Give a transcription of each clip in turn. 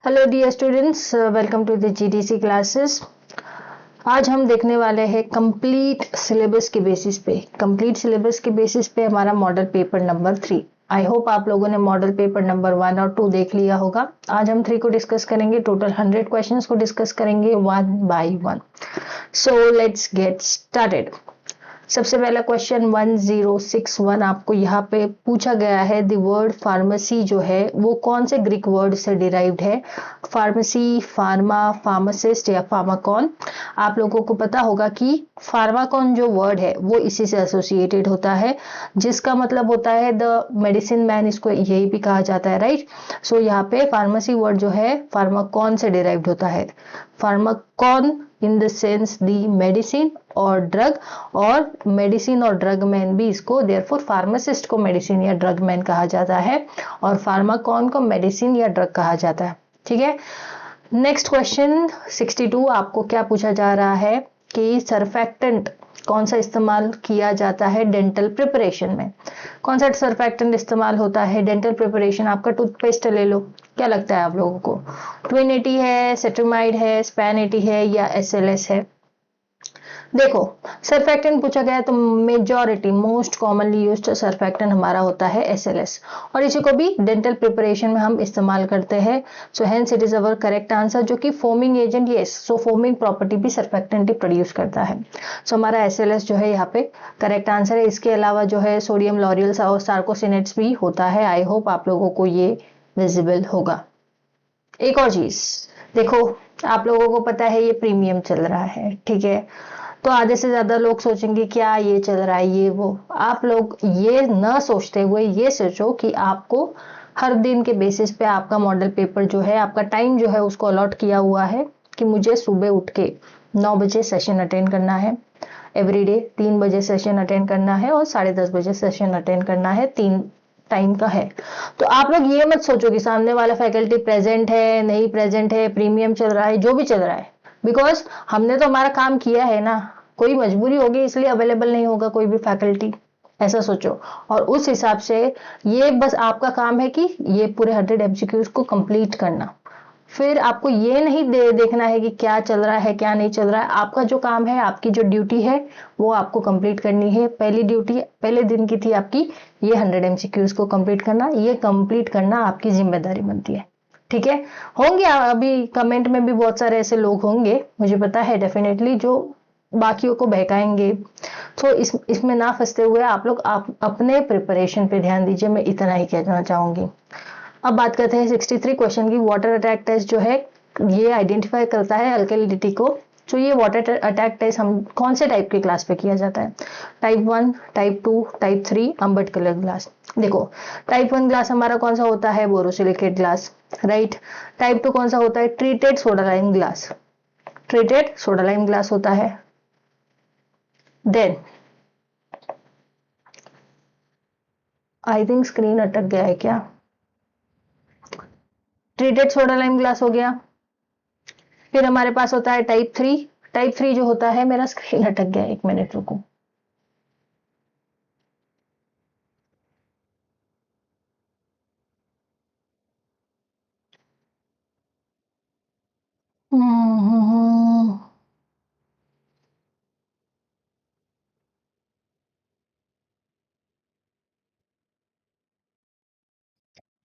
Hello dear students, welcome to the GDC classes. आज हम देखने वाले हैं कंप्लीट सिलेबस के बेसिस पे हमारा model paper number 3। I hope आप लोगों ने मॉडल पेपर नंबर 1 और 2 देख लिया होगा। आज हम 3 को डिस्कस करेंगे। टोटल 100 क्वेश्चंस को डिस्कस करेंगे one by one. So let's get started. सबसे पहला क्वेश्चन 1061 आपको यहाँ पे पूछा गया है। द वर्ड फार्मेसी जो है वो कौन से ग्रीक वर्ड से डिराइव्ड है? फार्मेसी, फार्मा, फार्मासिस्ट या फार्माकॉन। आप लोगों को पता होगा कि फार्माकॉन जो वर्ड है वो इसी से एसोसिएटेड होता है, जिसका मतलब होता है द मेडिसिन मैन। इसको यही भी कहा जाता है, राइट। सो यहाँ पे फार्मेसी वर्ड जो है फार्माकॉन से डिराइव्ड होता है। Pharmacon in the sense the medicine और ड्रग, और मेडिसिन और ड्रग मैन भी इसको, देयरफॉर फार्मासिस्ट को मेडिसिन या ड्रग मैन कहा जाता है और फार्माकॉन को मेडिसिन या ड्रग कहा जाता है। ठीक है। नेक्स्ट क्वेश्चन 62 आपको क्या पूछा जा रहा है कि सरफेक्टेंट कौन सा इस्तेमाल किया जाता है डेंटल प्रिपरेशन में? कौन सा सरफेक्टेंट इस्तेमाल होता है डेंटल प्रिपरेशन? आपका टूथपेस्ट ले लो, क्या लगता है आप लोगों को? ट्विन 80 है, सेट्रामाइड है, स्पैन 80 है या SLS है? देखो, सरफेक्टेंट पूछा गया तो majority most commonly used surfactant हमारा होता है SLS, और इसी को भी डेंटल प्रिपरेशन में हम इस्तेमाल करते हैं। So hence it is our correct answer, जो कि फोमिंग एजेंट, यस। सो फोमिंग प्रॉपर्टी भी सरफेक्टेंट ही प्रोड्यूस करता है। सो हमारा SLS जो है यहाँ पे करेक्ट आंसर है। इसके अलावा जो है सोडियम लॉरियल और सार्कोसिनेट्स भी होता है। आई होप आप लोगों को ये विजिबल होगा। एक और चीज देखो, आप लोगों को पता है ये प्रीमियम चल रहा है, ठीक है। तो आधे से ज्यादा लोग सोचेंगे क्या ये चल रहा है ये वो। आप लोग ये न सोचते हुए ये सोचो कि आपको हर दिन के बेसिस पे आपका मॉडल पेपर जो है, आपका टाइम जो है उसको अलॉट किया हुआ है कि मुझे सुबह उठ के 9 बजे सेशन अटेंड करना है, एवरीडे 3 बजे सेशन अटेंड करना है और 10:30 बजे सेशन अटेंड करना है। 3 टाइम का है। तो आप लोग ये मत सोचो कि सामने वाला फैकल्टी प्रेजेंट है नहीं प्रेजेंट है, प्रीमियम चल रहा है, जो भी चल रहा है, बिकॉज हमने तो हमारा काम किया है ना। कोई मजबूरी होगी इसलिए अवेलेबल नहीं होगा कोई भी फैकल्टी, ऐसा सोचो। और उस हिसाब से ये बस आपका काम है कि ये पूरे 100 MCQs को कंप्लीट करना। फिर आपको ये नहीं देखना है कि क्या चल रहा है क्या नहीं चल रहा है। आपका जो काम है, आपकी जो ड्यूटी है वो आपको कंप्लीट करनी है। पहली ड्यूटी पहले दिन की थी आपकी, ये 100 MCQs को कंप्लीट करना। ये कंप्लीट करना आपकी जिम्मेदारी बनती है, ठीक है। होंगे अभी कमेंट में भी बहुत सारे ऐसे लोग होंगे, मुझे पता है डेफिनेटली, जो बाकियों को बहकाएंगे। तो इसमें ना फंसते हुए आप लोग अपने प्रिपरेशन पे ध्यान दीजिए। मैं इतना ही कहना चाहूंगी। अब बात करते हैं 63 क्वेश्चन की। वाटर अटैक टेस्ट जो है ये आइडेंटिफाई करता है अल्कलिडिटी को। तो ये वाटर अटैक टेस्ट हम कौन से टाइप के ग्लास पे किया जाता है? Type 1, type 2, type 3, amber colour glass. देखो, टाइप 1 ग्लास हमारा कौन सा होता है? Borosilicate glass, right. टाइप 2 कौन सा होता है? Treated soda lime glass. Treated soda lime glass होता है। देन आई थिंक स्क्रीन अटक गया है क्या? ट्रीटेड सोडा लाइम ग्लास हो गया। फिर हमारे पास होता है टाइप 3। टाइप 3 जो होता है, मेरा स्क्रीन अटक गया, 1 मिनट रुको।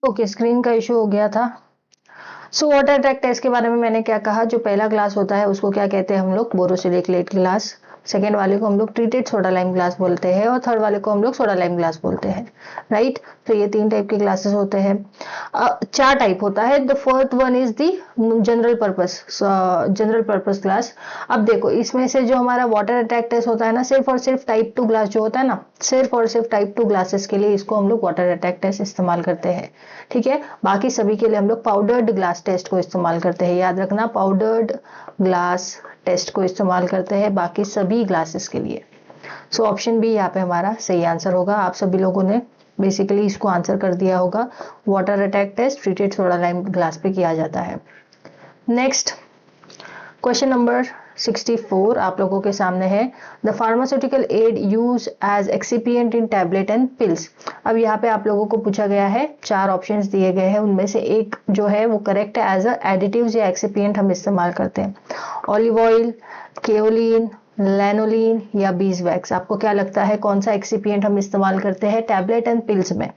ओके, स्क्रीन का इशू हो गया था। सो वाटर अटैक टेस्ट के बारे में मैंने क्या कहा? जो पहला ग्लास होता है उसको क्या कहते हैं हम लोग? Borosilicate glass. सेकेंड वाले को हम लोग ट्रीटेड सोडा लाइम ग्लास बोलते हैं और थर्ड वाले को हम लोग सोडा लाइम ग्लास बोलते हैं, राइट। तो ये 3 टाइप के ग्लासेस होते हैं। 4 टाइप होता है। The first one is the general purpose glass. अब देखो, इसमें से जो हमारा वाटर अटैक टेस्ट होता है ना, सिर्फ और सिर्फ टाइप 2 ग्लास जो होता है ना, सिर्फ और सिर्फ टाइप 2 ग्लासेस के लिए इसको हम लोग वाटर अटैक टेस्ट इस्तेमाल करते हैं, ठीक है। बाकी सभी के लिए हम लोग पाउडर्ड ग्लास टेस्ट को इस्तेमाल करते हैं। याद रखना, पाउडर्ड ग्लास टेस्ट को इस्तेमाल करते हैं बाकी सभी ग्लासेस के लिए। सो ऑप्शन बी यहाँ पे हमारा सही आंसर होगा। आप सभी लोगों ने बेसिकली इसको आंसर कर दिया होगा। Water attack test treated soda lime glass पे किया जाता है। नेक्स्ट क्वेश्चन नंबर 64 आप लोगों के सामने है, the pharmaceutical aid use as excipient in tablet and pills. अब यहाँ पे आप लोगों को पूछा गया है, 4 ऑप्शंस दिए गए हैं, उनमें से एक जो है वो करेक्ट है, एज अ एडिटिव्स या एक्सिपिएंट हम इस्तेमाल करते हैं। ऑलिव ऑयल, केओलिन, लैनोलिन या बीज वैक्स, आपको क्या लगता है कौन सा एक्सिपिएंट हम इस्तेमाल करते हैं टैबलेट एंड पिल्स में?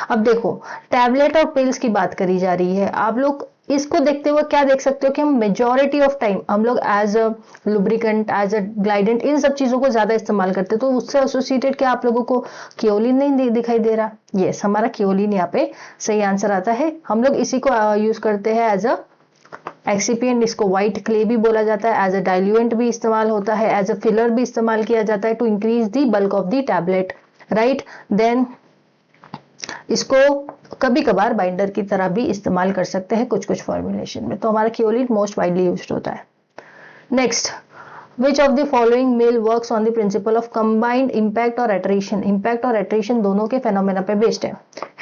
अब देखो, टैबलेट और पिल्स की बात करी जा रही है, आप लोग इसको देखते हुए क्या देख सकते हो कि हम मेजॉरिटी ऑफ टाइम हम लोग as a lubricant, as a glidant, इन सब चीजों को ज्यादा इस्तेमाल करते हैं, तो उससे एसोसिएटेड क्या आप लोगों को केओलिन नहीं दिखाई दे रहा? यस, हमारा केओलिन यहाँ पे सही आंसर आता है। हम लोग इसी को यूज करते हैं एज अ एक्सिपिएंट, इसको व्हाइट क्ले भी बोला जाता है, एज अ डाइल्यूएंट भी इस्तेमाल होता है, एज अ फिलर भी इस्तेमाल किया जाता है to increase the bulk of the tablet, right. Then इसको कभी कभार बाइंडर की तरह भी इस्तेमाल कर सकते हैं कुछ कुछ फॉर्मुलेशन में, तो हमारा केओलिन मोस्ट वाइडली यूज्ड होता है। Next, Which of the following mill works on the principle of combined impact और attrition? Impact और attrition दोनों के फेनोमेना पे बेस्ड है।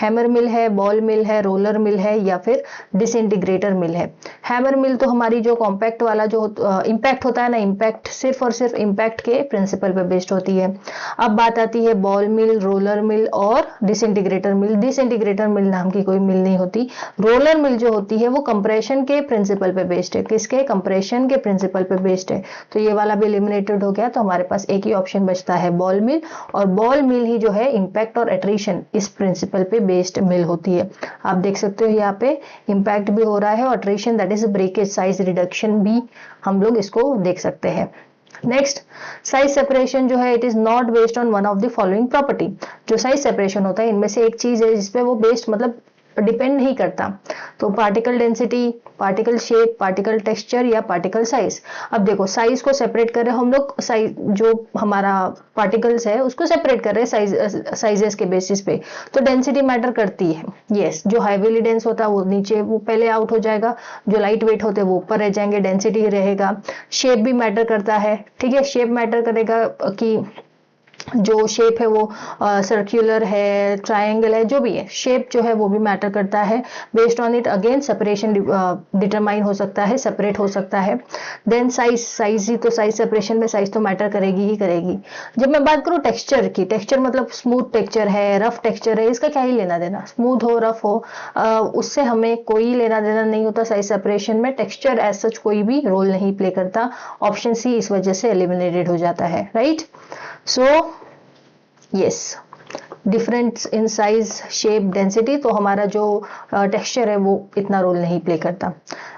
हैमर मिल है, बॉल मिल है, रोलर मिल है या फिर डिसइंटीग्रेटर मिल है। हैमर मिल तो हमारी जो कॉम्पैक्ट वाला जो इम्पैक्ट होता है ना, इम्पैक्ट सिर्फ और सिर्फ इम्पैक्ट के प्रिंसिपल पे बेस्ड होती है। अब बात आती है बॉल मिल, रोलर मिल और डिसइंटीग्रेटर मिल। डिसइंटीग्रेटर मिल नाम की कोई मिल नहीं होती। रोलर मिल जो होती है वो कंप्रेशन के प्रिंसिपल पे बेस्ड है। किसके? कंप्रेशन के प्रिंसिपल पे बेस्ड है। तो ये वाला भी एलिमिनेटेड हो गया, तो हमारे पास एक ही ऑप्शन बचता है बॉल मिल, और बॉल मिल ही जो है इम्पैक्ट और एट्रीशन इस प्रिंसिपल पे बेस्ड मिल होती है। आप देख सकते हो यहाँ पे इम्पैक्ट भी हो रहा है और attrition that is breakage size reduction भी हम लोग इसको देख सकते हैं। नेक्स्ट, साइज सेपरेशन जो है it is not based on one of the following property. जो साइज सेपरेशन होता है इनमें से एक चीज है जिसपे वो बेस्ड मतलब डिपेंड नहीं करता, तो particle density, particle shape, particle texture या पार्टिकल साइज। अब देखो, साइज को सेपरेट कर रहे हैं हम लोग, साइज जो हमारा पार्टिकल्स है उसको सेपरेट कर रहे हैं साइजेस के बेसिस पे, तो डेंसिटी मैटर करती है। यस, जो हैवीली डेंस होता है वो नीचे वो पहले आउट हो जाएगा, जो लाइट वेट होते हैं वो ऊपर रह जाएंगे, डेंसिटी रहेगा। शेप भी मैटर करता है, ठीक है, शेप मैटर करेगा कि जो शेप है वो सर्कुलर है, ट्रायंगल है, जो भी है शेप जो है वो भी मैटर करता है। Based on it again separation determine हो सकता है, सेपरेट हो सकता है। देन साइज ही तो, साइज सेपरेशन में साइज तो मैटर करेगी ही करेगी। जब मैं बात करूँ टेक्सचर की, टेक्सचर मतलब स्मूथ टेक्सचर है, रफ टेक्सचर है, इसका क्या ही लेना देना, स्मूथ हो रफ हो उससे हमें कोई लेना देना नहीं होता। साइज सेपरेशन में टेक्सचर एज सच कोई भी रोल नहीं प्ले करता। ऑप्शन सी इस वजह से एलिमिनेटेड हो जाता है, right. So yes, difference in size, shape, density, तो हमारा जो टेक्सचर है वो इतना रोल नहीं प्ले करता।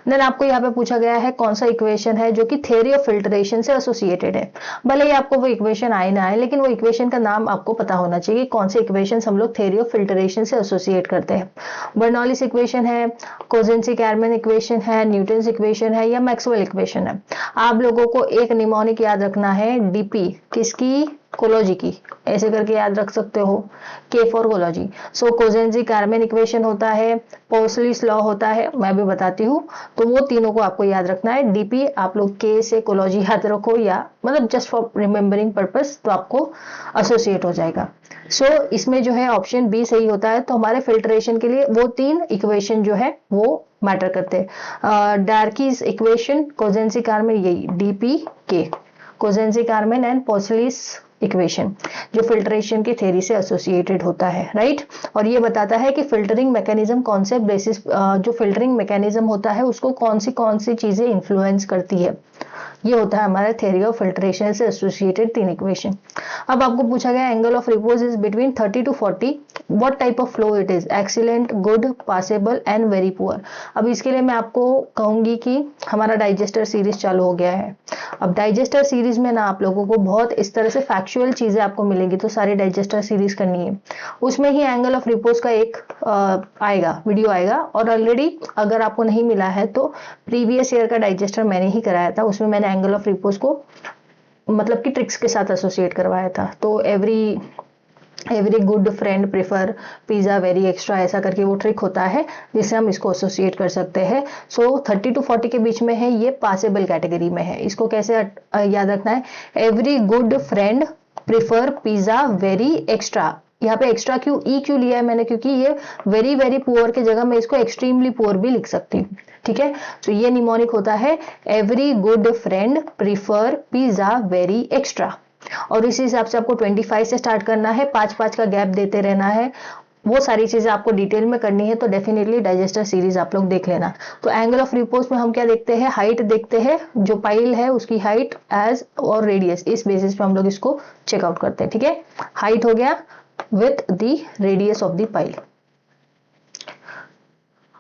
देन आपको यहाँ पे पूछा गया है कौन सा इक्वेशन है जो कि थ्योरी ऑफ फिल्ट्रेशन से एसोसिएटेड है। भले ही आपको वो इक्वेशन आए ना आए, लेकिन वो इक्वेशन का नाम आपको पता होना चाहिए, कौन से इक्वेशन हम लोग थ्योरी ऑफ फिल्ट्रेशन से एसोसिएट करते हैं। बर्नौलीज इक्वेशन है, कोजेंसी-कैरमैन इक्वेशन है, न्यूटन्स इक्वेशन है या मैक्सवेल इक्वेशन है। आप लोगों को एक निमोनिक याद रखना है, डीपी किसकी? कोलॉजी की, ऐसे करके याद रख सकते हो, के फॉर कोलॉजी। सो कोजेंसी-कैरमैन इक्वेशन होता है, पोर्सलीस लॉ होता है, मैं भी बताती हूँ, तो वो तीनों को आपको याद रखना है। डीपी आप लोग के से कोलॉजी याद रखो, या मतलब जस्ट फॉर रिमेम्बरिंग पर्पस, तो आपको एसोसिएट हो जाएगा। सो इसमें जो है ऑप्शन बी सही होता है। तो हमारे फिल्ट्रेशन के लिए वो 3 इक्वेशन जो है वो मैटर करते हैं। डार्कीज इक्वेशन, कोजेंसी-कैरमैन, यही डीपी के, कोजेंसी-कैरमैन एंड पोर्सलीस इक्वेशन, जो फिल्ट्रेशन की थ्योरी से एसोसिएटेड होता है, राइट। और ये बताता है कि फिल्टरिंग मैकेनिज्म कौन से बेसिस, जो फिल्टरिंग मैकेनिज्म होता है उसको कौन सी चीजें इन्फ्लुएंस करती है। ये होता है हमारा थ्योरी ऑफ फिल्ट्रेशन से एसोसिएटेड 3 इक्वेशन। अब आपको पूछा गया angle of repose is between 30 to 40, what type of flow it is? Excellent, good, passable and very poor. अब इसके लिए मैं आपको कहूंगी कि हमारा डाइजेस्टर सीरीज चालू हो गया है। अब डाइजेस्टर सीरीज में ना आप लोगों को बहुत इस तरह से फैक्चुअल चीजें आपको मिलेगी, तो सारी डाइजेस्टर सीरीज करनी है। उसमें ही एंगल ऑफ रिपोज का एक आएगा, वीडियो आएगा, और ऑलरेडी अगर आपको नहीं मिला है तो प्रीवियस ईयर का डाइजेस्टर मैंने ही कराया था, उसमें मैंने एंगल ऑफ रिपोज को मतलब कि ट्रिक्स के साथ एसोसिएट करवाया था। तो every good friend prefer pizza very extra, ऐसा करके वो ट्रिक होता है जिससे हम इसको एसोसिएट कर सकते हैं। सो 30 to 40 के बीच में है, ये पासेबल कैटेगरी में है। इसको कैसे याद रखना है? Every good friend prefer pizza very extra, यहाँ पे एक्स्ट्रा क्यों ई क्यों लिया है मैंने, क्योंकि ये वेरी वेरी पुअर के जगह मैं इसको एक्सट्रीमली पुअर भी लिख सकती हूँ, ठीक है। तो ये निमोनिक होता है every good friend prefer pizza very extra. और इसी हिसाब से आपको 25 से स्टार्ट करना है, 5-5 का गैप देते रहना है। वो सारी चीजें आपको डिटेल में करनी है, तो डेफिनेटली डाइजेस्टर सीरीज आप लोग देख लेना। तो एंगल ऑफ रिपोज में हम क्या देखते हैं, हाइट देखते हैं, जो पाइल है उसकी हाइट एज और रेडियस, इस बेसिस पे हम लोग इसको चेकआउट करते हैं, ठीक है। हाइट हो गया with the radius of the pile.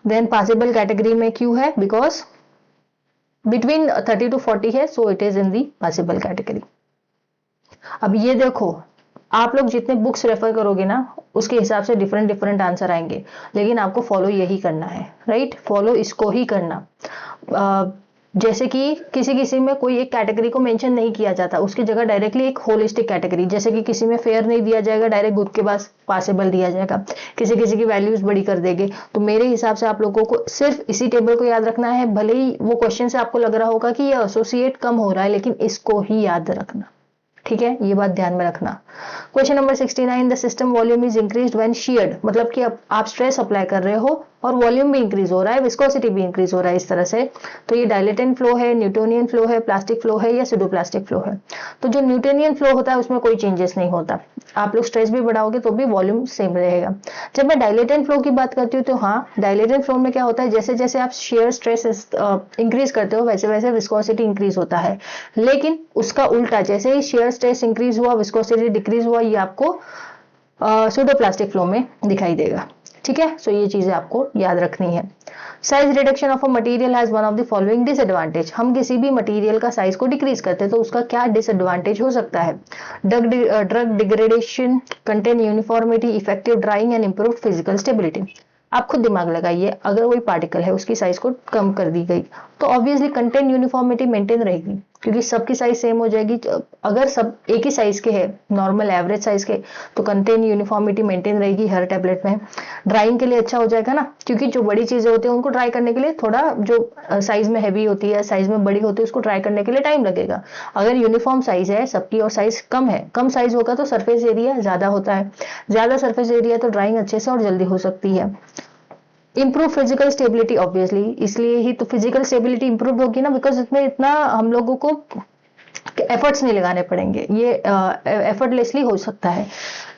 Then possible category में क्यों है, because between 30 to 40 है, so it is in the possible category. अब ये देखो, आप लोग जितने बुक्स रेफर करोगे ना उसके हिसाब से डिफरेंट डिफरेंट आंसर आएंगे, लेकिन आपको फॉलो यही करना है, राइट। फॉलो इसको ही करना। जैसे कि किसी किसी में कोई एक कैटेगरी को मेंशन नहीं किया जाता, उसकी जगह डायरेक्टली एक होलिस्टिक कैटेगरी, जैसे कि किसी में फेयर नहीं दिया जाएगा, डायरेक्ट गुड के पास पॉसिबल दिया जाएगा, किसी किसी की वैल्यूज बड़ी कर देंगे। तो मेरे हिसाब से आप लोगों को सिर्फ इसी टेबल को याद रखना है, भले ही वो क्वेश्चन से आपको लग रहा होगा कि ये एसोसिएट कम हो रहा है, लेकिन इसको ही याद रखना, ठीक है। ये बात ध्यान में रखना। Question number 69, the system volume is increased when sheared, मतलब कि अब आप स्ट्रेस अप्लाई कर रहे हो और वॉल्यूम भी इंक्रीज हो रहा है, विस्कोसिटी भी इंक्रीज हो रहा है, इस तरह से। तो ये डायलेटेंट फ्लो है, न्यूटोनियन फ्लो है, प्लास्टिक फ्लो है या सुडोप्लास्टिक फ्लो है। तो जो न्यूटोनियन फ्लो होता है उसमें कोई चेंजेस नहीं होता, आप लोग स्ट्रेस भी बढ़ाओगे तो भी वॉल्यूम सेम रहेगा। जब मैं डायलेटेंट फ्लो की बात करती हूँ तो हाँ, डायलेटेंट फ्लो में क्या होता है, जैसे जैसे आप शेयर स्ट्रेस इंक्रीज करते हो वैसे वैसे विस्कोसिटी इंक्रीज होता है, लेकिन उसका उल्टा, जैसे ही शेयर स्ट्रेस इंक्रीज हुआ विस्कोसिटी डिक्रीज हुआ, ये आपको सुडोप्लास्टिक फ्लो में दिखाई देगा, ठीक है। सो ये चीजें आपको याद रखनी है। Size reduction of a material has one of the following disadvantage, हम किसी भी मटेरियल का साइज को डिक्रीज करते हैं तो उसका क्या डिसएडवांटेज हो सकता है। Drug degradation, contain uniformity, effective drawing and improve physical stability. आप खुद दिमाग लगाइए, अगर कोई पार्टिकल है उसकी साइज को कम कर दी गई तो ऑब्वियसली कंटेंट यूनिफॉर्मिटी मेंटेन रहेगी, क्योंकि सबकी साइज सेम हो जाएगी। अगर सब एक ही साइज के हैं, नॉर्मल एवरेज साइज के, तो कंटेंट यूनिफॉर्मिटी मेंटेन रहेगी हर टैबलेट में। ड्राइंग के लिए अच्छा हो जाएगा ना, क्योंकि जो बड़ी चीजें होती है उनको ड्राई करने के लिए थोड़ा, जो साइज में हैवी होती है, साइज में बड़ी होती है, उसको ड्राई करने के लिए टाइम लगेगा। अगर यूनिफॉर्म साइज है सबकी और साइज कम है, कम साइज होगा तो सरफेस एरिया ज्यादा होता है, ज्यादा सरफेस एरिया तो ड्राइंग अच्छे से और जल्दी हो सकती है। इंप्रूव फिजिकल स्टेबिलिटी, ऑब्वियसली इसलिए ही तो फिजिकल स्टेबिलिटी इंप्रूव होगी ना, बिकॉज इसमें इतना हम लोगों को एफर्ट्स नहीं लगाने पड़ेंगे, ये एफर्टलेसली हो सकता है।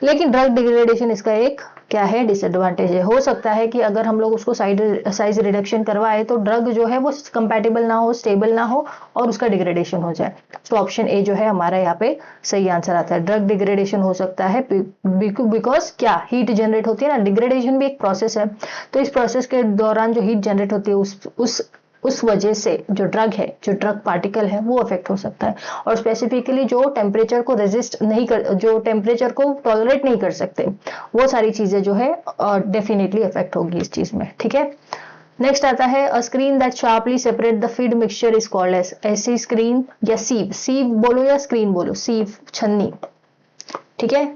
लेकिन ड्रग डिग्रेडेशन इसका एक क्या है, डिसएडवांटेज है। हो सकता है कि अगर हम लोग उसको साइज रिडक्शन करवाए तो ड्रग जो है वो कंपैटिबल ना हो, स्टेबल ना हो और उसका डिग्रेडेशन हो जाए। तो ऑप्शन ए जो है हमारा यहाँ पे सही आंसर आता है। ड्रग डिग्रेडेशन हो सकता है बिकॉज क्या, हीट जनरेट होती है ना, डिग्रेडेशन भी एक प्रोसेस है, तो इस प्रोसेस के दौरान जो हीट जनरेट होती है उस वजह से जो ड्रग है, जो ड्रग पार्टिकल है वो अफेक्ट हो सकता है। और स्पेसिफिकली जो टेम्परेचर को रेजिस्ट नहीं कर, जो टेम्परेचर को टॉलरेट नहीं कर सकते, वो सारी चीजें जो है डेफिनेटली अफेक्ट होगी इस चीज में, ठीक है। नेक्स्ट आता है a screen that sharply separate the feed mixture is called as, ऐसी स्क्रीन या सीव, सीव बोलो या स्क्रीन बोलो, सीव छन्नी, ठीक है।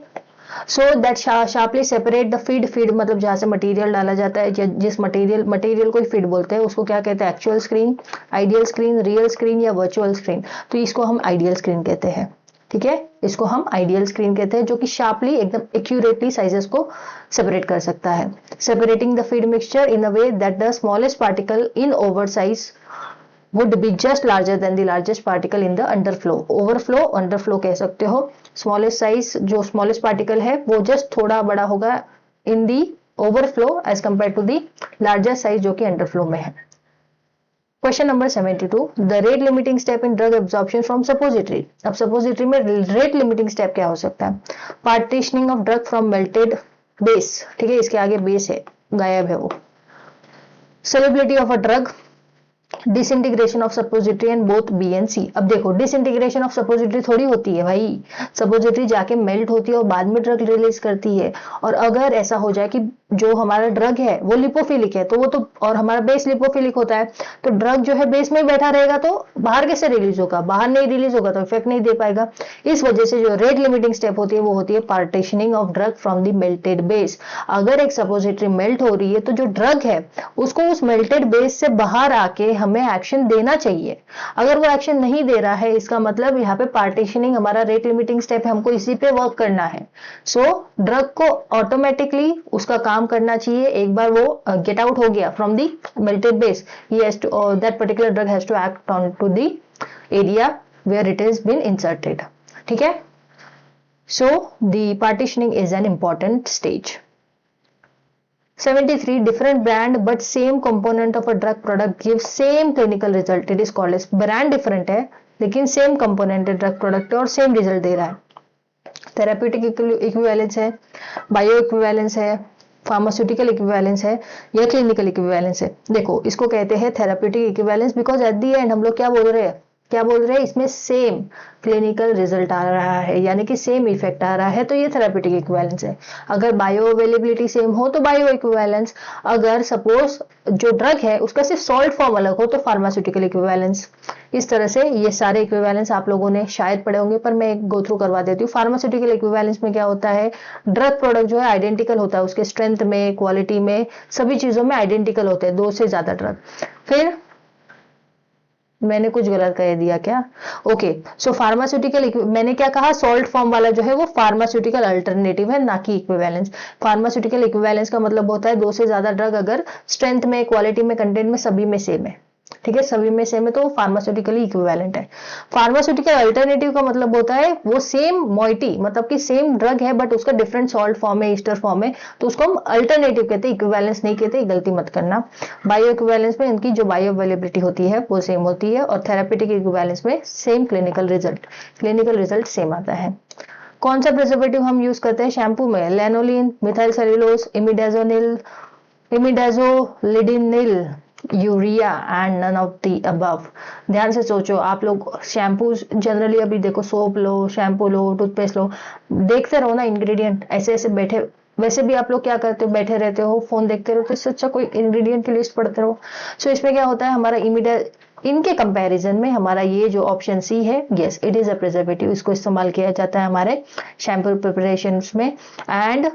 So that sharply separate the feed, feed मतलब जहां से मटेरियल डाला जाता है, जिस मटेरियल को फीड बोलते हैं उसको क्या कहते हैं, actual screen, ideal screen, real screen या वर्चुअल स्क्रीन। तो इसको हम आइडियल स्क्रीन कहते हैं, ठीक है, इसको हम आइडियल स्क्रीन कहते हैं, जो कि शार्पली एकदम एक्यूरेटली साइजेस को सेपरेट कर सकता है। Separating the feed mixture in a way that the smallest particle in over size would be just larger than the largest particle in the underflow, overflow underflow कह सकते हो। Smallest size, जो smallest particle है वो just थोड़ा बड़ा होगा in the overflow as compare to the largest size जो कि अंडरफ्लो में है। Question number 72, the rate limiting step in drug absorption from suppository. अब सपोजिटरी में रेट लिमिटिंग स्टेप क्या हो सकता है, partitioning of drug from melted base, ठीक है, इसके आगे बेस है, गायब है वो। Solubility of a drug, disintegration of suppository and both B and C. अब देखो, डिसइंटीग्रेशन ऑफ सपोजिटरी थोड़ी होती है भाई, सपोजिटरी जाके मेल्ट होती है और बाद में ड्रग रिलीज करती है। और अगर ऐसा हो जाए कि जो हमारा ड्रग है वो लिपोफिलिक है, तो वो तो, और हमारा बेस लिपोफिलिक होता है, तो ड्रग जो है बेस में बैठा रहेगा तो बाहर कैसे रिलीज होगा, बाहर नहीं रिलीज होगा तो इफेक्ट नहीं दे पाएगा। इस वजह से जो रेट लिमिटिंग स्टेप होती है वो होती है partitioning of drug from the melted base. अगर एक सपोजिटरी मेल्ट हो रही है तो जो ड्रग है उसको उस मेल्टेड बेस से बाहर आके हमें एक्शन देना चाहिए। अगर वो एक्शन नहीं दे रहा है, इसका मतलब यहाँ पे पार्टीशनिंग हमारा रेट लिमिटिंग स्टेप है, हमको इसी पे वर्क करना है। सो ड्रग को ऑटोमेटिकली उसका काम करना चाहिए। एक बार वो गेट आउट हो गया from the melted base, that particular drug has to act on to the area where it is been inserted. ठीक है, so the partitioning is an important stage. 73 different brand but same component of a drug product gives same clinical result, it is called as brand different है लेकिन same component है drug product और same result दे रहा है। Therapeutic equivalence है, bio equivalence है, pharmaceutical equivalence है या क्लिनिकल इक्विवेलेंस है। देखो इसको कहते हैं therapeutic equivalence because at the and हम लोग क्या बोल रहे हैं, इसमें सेम क्लिनिकल रिजल्ट आ रहा है, यानी कि सेम इफेक्ट आ रहा है, तो ये थेराप्यूटिक इक्विवेलेंस है। अगर बायो अवेलेबिलिटी सेम हो तो बायो इक्विवेलेंस, अगर सपोज जो ड्रग है उसका सिर्फ सॉल्ट फॉर्म अलग हो तो फार्मास्यूटिकल इक्विवेलेंस। इस तरह से ये सारे इक्विवेलेंस आप लोगों ने शायद पढ़े होंगे, पर मैं गो थ्रू करवा देती हूँ। फार्मास्यूटिकल इक्विवेलेंस में क्या होता है, ड्रग प्रोडक्ट जो है आइडेंटिकल होता है, उसके स्ट्रेंथ में, क्वालिटी में, सभी चीजों में आइडेंटिकल होते हैं, 2 से ज्यादा ड्रग। फिर मैंने कुछ गलत कह दिया क्या? ओके, सो फार्मास्यूटिकल, मैंने क्या कहा, सॉल्ट फॉर्म वाला जो है वो फार्मास्यूटिकल अल्टरनेटिव है, ना कि इक्विवेलेंस। फार्मास्यूटिकल इक्विवेलेंस का मतलब होता है 2 से ज्यादा ड्रग अगर स्ट्रेंथ में, क्वालिटी में, कंटेंट में सभी में सेम है, ठीक है, सभी में सेम है, तो वो फार्मास्यूटिकली इक्विवेलेंट है। फार्मास्यूटिकल अल्टरनेटिव का मतलब होता है वो सेम मॉइटी, मतलब कि सेम ड्रग है बट उसका डिफरेंट सॉल्ट फॉर्म है, ईस्टर फॉर्म है, तो उसको हम अल्टरनेटिव कहते हैं, इक्विवेलेंस नहीं कहते, गलती मत करना। बायो इक्विवेलेंस में इनकी जो बायो अवेलेबिलिटी होती है वो सेम होती है, और थेरापेटिक इक्विवेलेंस में सेम क्लिनिकल रिजल्ट सेम आता है। कौन सा प्रिजर्वेटिव हम यूज करते हैं शैम्पू में? Lanolin, methyl cellulose, imidazolidinyl, urea and none of the above. ध्यान से सोचो, आप लोग शैम्पू जनरली, अभी देखो सोप लो, शैम्पू लो, टूथपेस्ट लो, देखते रहो ना इंग्रेडिएंट, ऐसे ऐसे बैठे, वैसे भी आप लोग क्या करते हो, बैठे रहते हो, फोन देखते रहो, तो इससे अच्छा कोई इंग्रेडिएंट की लिस्ट पढ़ते रहो। सो इसमें क्या होता है, हमारा इनके कंपैरिजन में हमारा ये जो ऑप्शन सी है, yes it is a preservative, इसको इस्तेमाल किया जाता है हमारे शैम्पू प्रिपरेशंस में। एंड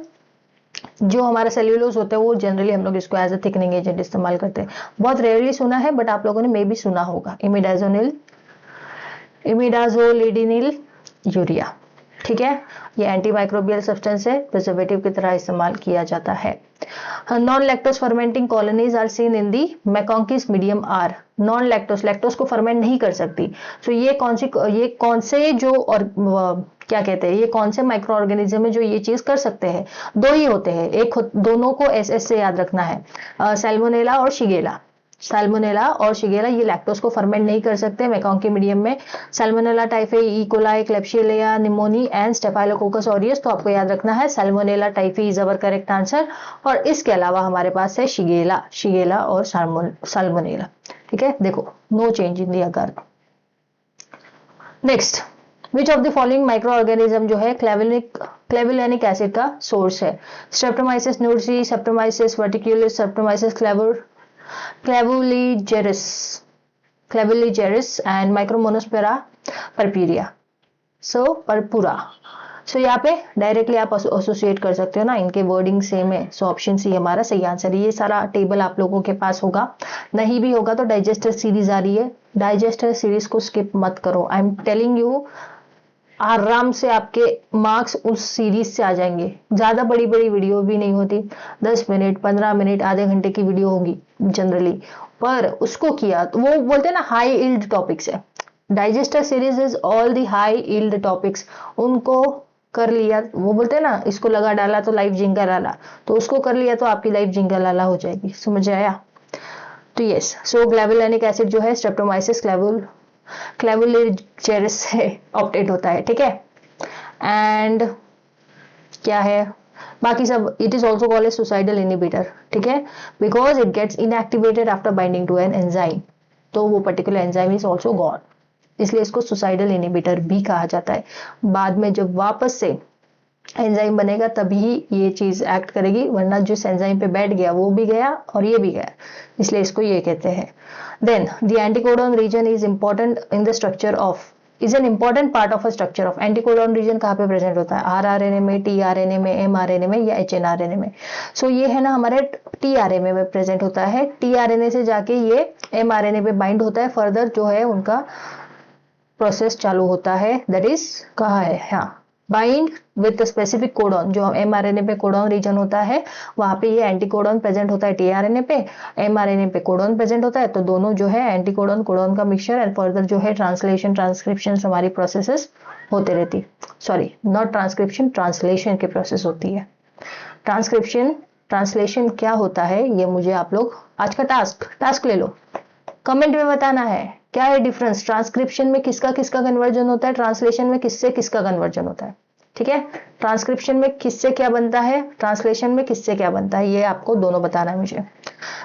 जो हमारा सेल्यूलोज होता है वो जनरली हम लोग इसको एज अ थिकनिंग एजेंट इस्तेमाल करते हैं। बहुत रेयरली सुना है बट आप लोगों ने मे भी सुना होगा, इमिडाजोलिडिनिल यूरिया, ठीक है, ये एंटीमाइक्रोबियल सब्सटेंस है, प्रिजर्वेटिव की तरह इस्तेमाल किया जाता है। Non lactose fermenting colonies are seen in the MacConkey's medium are. Non lactose को फर्मेंट नहीं कर सकती, तो ये कौन से जो, और क्या कहते हैं, ये कौन से माइक्रो ऑर्गेनिज्म है जो ये चीज कर सकते हैं? 2 ही होते हैं, दोनों को एस से याद रखना है, सैल्मोनेला और शिगेला। ये लैक्टोज को फर्मेंट नहीं कर सकते मैकोंकी मीडियम में। Salmonella typhi, E coli, Klebsiella pneumoniae and Staphylococcus aureus, तो आपको याद रखना है Salmonella typhi is our correct answer. और इसके अलावा हमारे पास है शिगेला और सैल्मोनेला, ठीक है। देखो, no change in the agar. Next, which of the following micro organism जो है क्लेविलेनिक एसिड का सोर्स है? Streptomyces noursei, Streptomyces verticillus, Streptomyces clavuligerus and Micromonospora purpurea. So यहाँ पे डायरेक्टली आप एसोसिएट कर सकते हो ना, इनके वर्डिंग सेम है, सो ऑप्शन सी हमारा सही आंसर है। ये सारा टेबल आप लोगों के पास होगा, नहीं भी होगा तो डाइजेस्टर सीरीज आ रही है, डाइजेस्टर सीरीज को स्किप मत करो, आई एम टेलिंग यू, आराम से आपके मार्क्स उस सीरीज से आ जाएंगे। ज्यादा बड़ी वीडियो भी नहीं होती, 10 मिनट, 15 मिनट, आधे घंटे की वीडियो होगी जनरली, पर उसको किया तो वो बोलते हैं ना हाई इल्ड टॉपिक्स है। Digester series is all the high yield topics, उनको कर लिया, वो बोलते हैं ना, इसको लगा डाला तो लाइफ जिंगल आला, तो उसको कर लिया तो आपकी लाइफ जिंगल आला हो जाएगी। समझ आया? तो यस, सो ग्लेविलेनिक एसिड जो है स्ट्रेप्टोमाइसिस क्लेविलीजेरिस से ऑप्टेट होता है, ठीक है। एंड क्या है बाकी सब, it is also called a suicidal inhibitor, ठीक है, because it gets inactivated after binding to an enzyme, तो वो particular enzyme is also gone, इसलिए इसको सुसाइडल इनहिबिटर भी कहा जाता है। बाद में जब वापस से एंजाइम बनेगा तभी ये चीज एक्ट करेगी, वरना जिस एंजाइम पे बैठ गया वो भी गया और ये भी गया, इसलिए इसको ये कहते हैं। Then the anticodon region is important in the structure of, is an important part of a structure of. Anticodon region कहाँ पे प्रेजेंट होता है? आरआरएनए में, टीआरएनए में, एमआरएनए में या एचएनआरएनए में। सो ये है ना हमारे टीआरएनए में प्रेजेंट होता है, टीआरएनए से जाके ये एमआरएनए पे बाइंड होता है, फर्दर जो है उनका प्रोसेस चालू होता है, दैट इज कहाँ है, हाँ, बाइंड विद स्पेसिफिक कोडॉन। जो एमआरएनए पे कोडॉन रीजन होता है वहां पे ये एंटीकोडॉन प्रेजेंट होता है टीआरएनए पे, एमआरएनए पे कोडॉन प्रेजेंट होता है, तो दोनों जो है एंटीकोडॉन कोडॉन का मिक्सचर एंड फर्दर जो है ट्रांसलेशन ट्रांसक्रिप्शन हमारी प्रोसेसेस होते रहती, सॉरी नॉट ट्रांसक्रिप्शन, ट्रांसलेशन की प्रोसेस होती है। ट्रांसक्रिप्शन ट्रांसलेशन क्या होता है ये मुझे आप लोग आज का टास्क ले लो, कमेंट में बताना है क्या है डिफरेंस, ट्रांसक्रिप्शन में किसका किसका कन्वर्जन होता है, ट्रांसलेशन में किससे किसका कन्वर्जन होता है। ठीक है, ट्रांसक्रिप्शन में किससे क्या बनता है, ट्रांसलेशन में किससे क्या बनता है, ये आपको दोनों बताना है मुझे।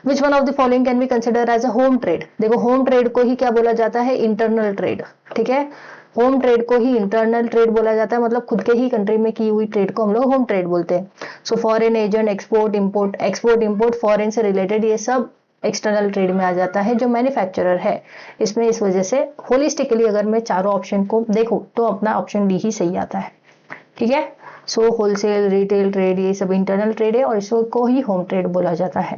Which one of the following can be consider as a home trade? देखो होम ट्रेड को ही क्या बोला जाता है? Internal trade. ठीक है, होम ट्रेड को ही इंटरनल ट्रेड बोला जाता है, मतलब खुद के ही कंट्री में की हुई ट्रेड को हम लोग होम ट्रेड बोलते हैं। So foreign agent, export import foreign से रिलेटेड ये सब एक्सटर्नल ट्रेड में आ जाता है जो मैन्युफैक्चरर है इसमें। इस वजह से होलिस्टिकली अगर मैं चारों ऑप्शन को देखूं तो अपना ऑप्शन डी ही सही आता है। ठीक है, सो होलसेल रिटेल ट्रेड ये सब इंटरनल ट्रेड है और इसको ही होम ट्रेड बोला जाता है।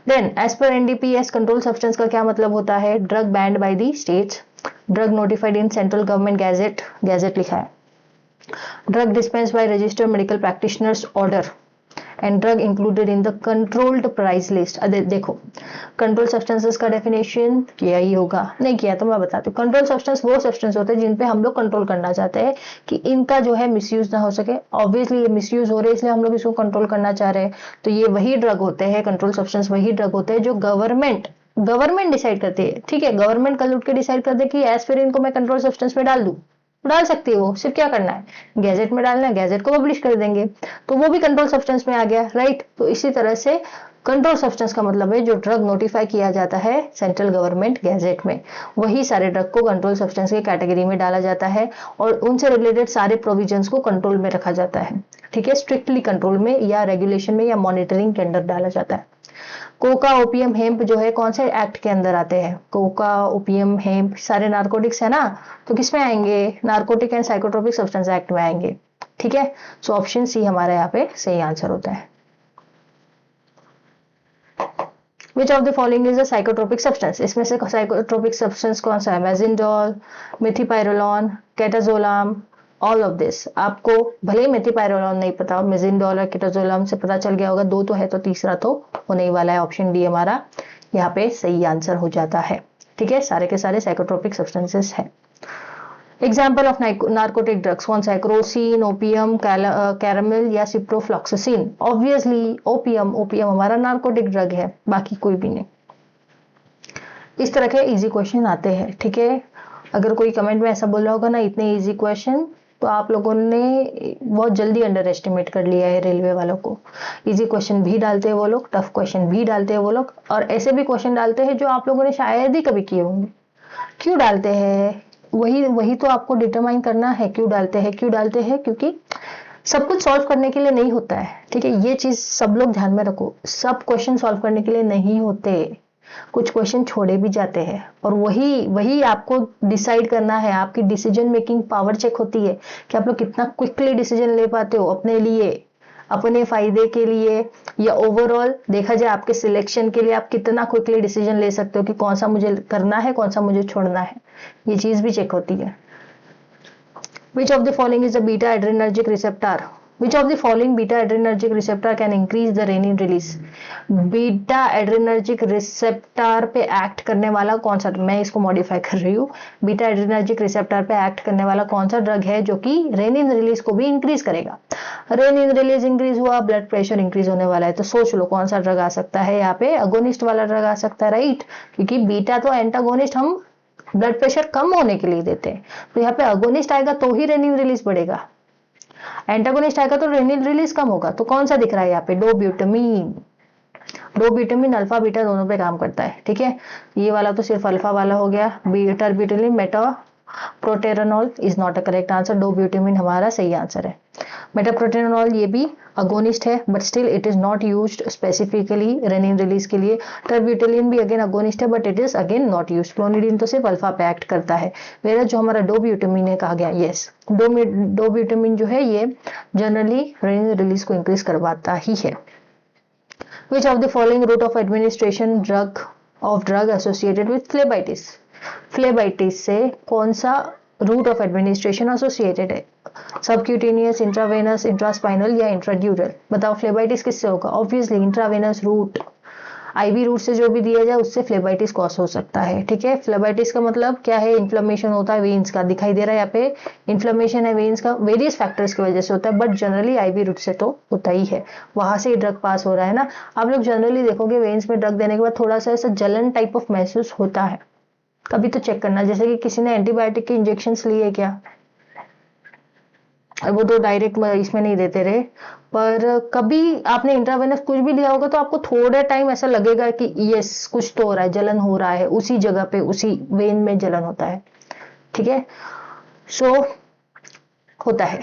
Then as per NDPS control substance का क्या मतलब होता है? Drug banned by the states, drug notified in central government gazette लिखा है, drug dispense by registered medical practitioners order and drug included in the controlled price list. देखो control substances का definition किया ही होगा, नहीं किया तो मैं बताती हूँ। कंट्रोल सब्सटेंस वो सब्सटेंस होते हैं जिन पे हम लोग कंट्रोल करना चाहते हैं कि इनका जो है मिसयूज ना हो सके। ऑब्वियसली ये मिसयूज हो रहे हैं इसलिए हम लोग इसको कंट्रोल करना चाह रहे हैं, तो ये वही ड्रग होते हैं, कंट्रोल सब्सटेंस वही ड्रग होते हैं जो गवर्नमेंट डिसाइड करती है। ठीक है, गवर्नमेंट कल उठ के डिसाइड कर दे कि एस्पिरिन को मैं कंट्रोल सब्सटेंस में डाल दूं, डाल सकती है वो, सिर्फ क्या करना है गैजेट में डालना है, गैजेट को पब्लिश कर देंगे तो वो भी कंट्रोल सब्सटेंस में आ गया, राइट। तो इसी तरह से कंट्रोल सब्सटेंस का मतलब है जो ड्रग नोटिफाई किया जाता है सेंट्रल गवर्नमेंट गैजेट में, वही सारे ड्रग को कंट्रोल सब्सटेंस के कैटेगरी में डाला जाता है और उनसे रिलेटेड सारे प्रोविजंस को कंट्रोल में रखा जाता है। ठीक है, स्ट्रिक्टली कंट्रोल में या रेगुलेशन में या मॉनिटरिंग के अंडर डाला जाता है। कोका, ओपियम, हेम्प जो है कौन से एक्ट के अंदर आते हैं? कोका, ओपियम, हेम्प सारे नार्कोटिक्स है ना, तो किस में आएंगे? Narcotic and psychotropic substance act में आएंगे। ठीक है, सो ऑप्शन सी हमारा यहाँ पे सही आंसर होता है। Which of the following is a psychotropic substance? इसमें से साइकोट्रोपिक सब्सटेंस कौन सा है? मेजिंडोल, मिथिपाइरोलोन, केटाजोलाम, ऑल ऑफ दिस। आपको भले ही मेथिपाइरोलोन नहीं पता हो, मेजिंडोल और केटाजोलाम से पता चल गया होगा, दो तो है तो तीसरा तो होने ही वाला है। ऑप्शन डी हमारा यहाँ पे सही आंसर हो जाता है। ठीक है, सारे के सारे साइकोट्रोपिक सब्सटेंसेस है। एग्जाम्पल ऑफ नार्कोटिक ड्रग्स कौन सा है? क्रोसिन, ओपियम, कैरामिल या सिप्रोफ्लॉक्सासिन? ऑब्वियसली ओपियम हमारा नार्कोटिक ड्रग है, बाकी कोई भी नहीं। इस तरह के इजी क्वेश्चन आते हैं। ठीक है, अगर कोई कमेंट में ऐसा बोला होगा ना इतने इजी क्वेश्चन, तो आप लोगों ने बहुत जल्दी अंडर एस्टिमेट कर लिया है रेलवे वालों को। इजी क्वेश्चन भी डालते हैं वो लोग, टफ क्वेश्चन भी डालते हैं वो लोग, और ऐसे भी क्वेश्चन डालते हैं जो आप लोगों ने शायद ही कभी किए होंगे। क्यों डालते हैं? वही तो आपको डिटरमाइन करना है क्यों डालते हैं। क्योंकि सब कुछ सॉल्व करने के लिए नहीं होता है। ठीक है, ये चीज सब लोग ध्यान में रखो, सब क्वेश्चन सॉल्व करने के लिए नहीं होते, कुछ क्वेश्चन छोड़े भी जाते हैं और वही आपको डिसाइड करना है। आपकी डिसीजन मेकिंग पावर चेक होती है कि आप लोग कितना क्विकली डिसीजन ले पाते हो अपने लिए, अपने फायदे के लिए, या ओवरऑल देखा जाए आपके सिलेक्शन के लिए आप कितना क्विकली डिसीजन ले सकते हो कि कौन सा मुझे करना है, कौन सा मुझे छोड़ना है। ये चीज भी चेक होती है। Which of the following is a beta adrenergic receptor? Which of the following beta adrenergic receptor can increase the renin release? Beta adrenergic receptor पे एक्ट करने वाला कौन सा, मैं इसको मॉडिफाई कर रही हूँ, बीटा एड्रेनर्जिक रिसेप्टर पे एक्ट करने वाला कौन सा ड्रग है जो कि रेनिन रिलीज को भी इंक्रीज करेगा? रेनिन रिलीज इंक्रीज हुआ, ब्लड प्रेशर इंक्रीज होने वाला है, तो सोच लो कौन सा ड्रग आ सकता है यहाँ पे? अगोनिस्ट वाला ड्रग आ सकता है, राइट, क्योंकि बीटा तो एंटागोनिस्ट हम ब्लड प्रेशर कम होने के लिए देते हैं, तो यहाँ पे अगोनिस्ट आएगा तो ही रेनिन रिलीज बढ़ेगा, एंटागोनिस्ट आएगा तो रेनिन रिलीज कम होगा। तो कौन सा दिख रहा है यहाँ पे? डोब्यूटामिन अल्फा बीटा दोनों पे काम करता है। ठीक है, ये वाला तो सिर्फ अल्फा वाला हो गया। Terbutaline meta proterenol is not a correct answer, dobutamine हमारा सही आंसर है। मेटाप्रोटेनोल ये भी अगोनिस्ट है but still it is not used specifically renin release के लिए। टर्बिटलिन भी अगेन अगोनिस्ट है but it is again not used. Clonidine तो सिर्फ अल्फा पे एक्ट करता है। वेरा जो हमारा डोब्यूटामिन है कहा गया, यस डोब्यूटामिन जो है ये जनरली रेनिन रिलीज को इंक्रीज करवाता ही है। Which of the following route of administration drug associated with phlebitis? phlebitis से कौन सा रूट ऑफ एडमिनिस्ट्रेशन एसोसिएटेड है? सबक्यूटेनियस, इंट्रावेनस, इंट्रास्पाइनल या इंट्राड्यूरल? बताओ फ्लेबाइटिस किससे होगा? Obviously intravenous route, IV route से जो भी दिया जाए उससे फ्लेबाइटिस कॉज हो सकता है। ठीक है, फ्लेबाइटिस का मतलब क्या है? इन्फ्लेमेशन होता है वेन्स का, दिखाई दे रहा है यहाँ पे इन्फ्लेमेशन है वेन्स का, वेरियस फैक्टर्स की वजह से होता है बट जनरली आईवी रूट से तो होता ही है, वहां से ड्रग पास हो रहा है ना। आप लोग जनरली देखोगे वेन्स में ड्रग देने के बाद थोड़ा सा ऐसा जलन टाइप ऑफ महसूस होता है, कभी तो चेक करना, जैसे कि किसी ने एंटीबायोटिक के इंजेक्शन लिए क्या, वो तो डायरेक्ट इसमें नहीं देते रहे, पर कभी आपने इंट्रावेनस कुछ भी लिया होगा तो आपको थोड़ा टाइम ऐसा लगेगा कि यस कुछ तो हो रहा है, जलन हो रहा है, उसी जगह पे उसी वेन में जलन होता है। ठीक है, सो होता है।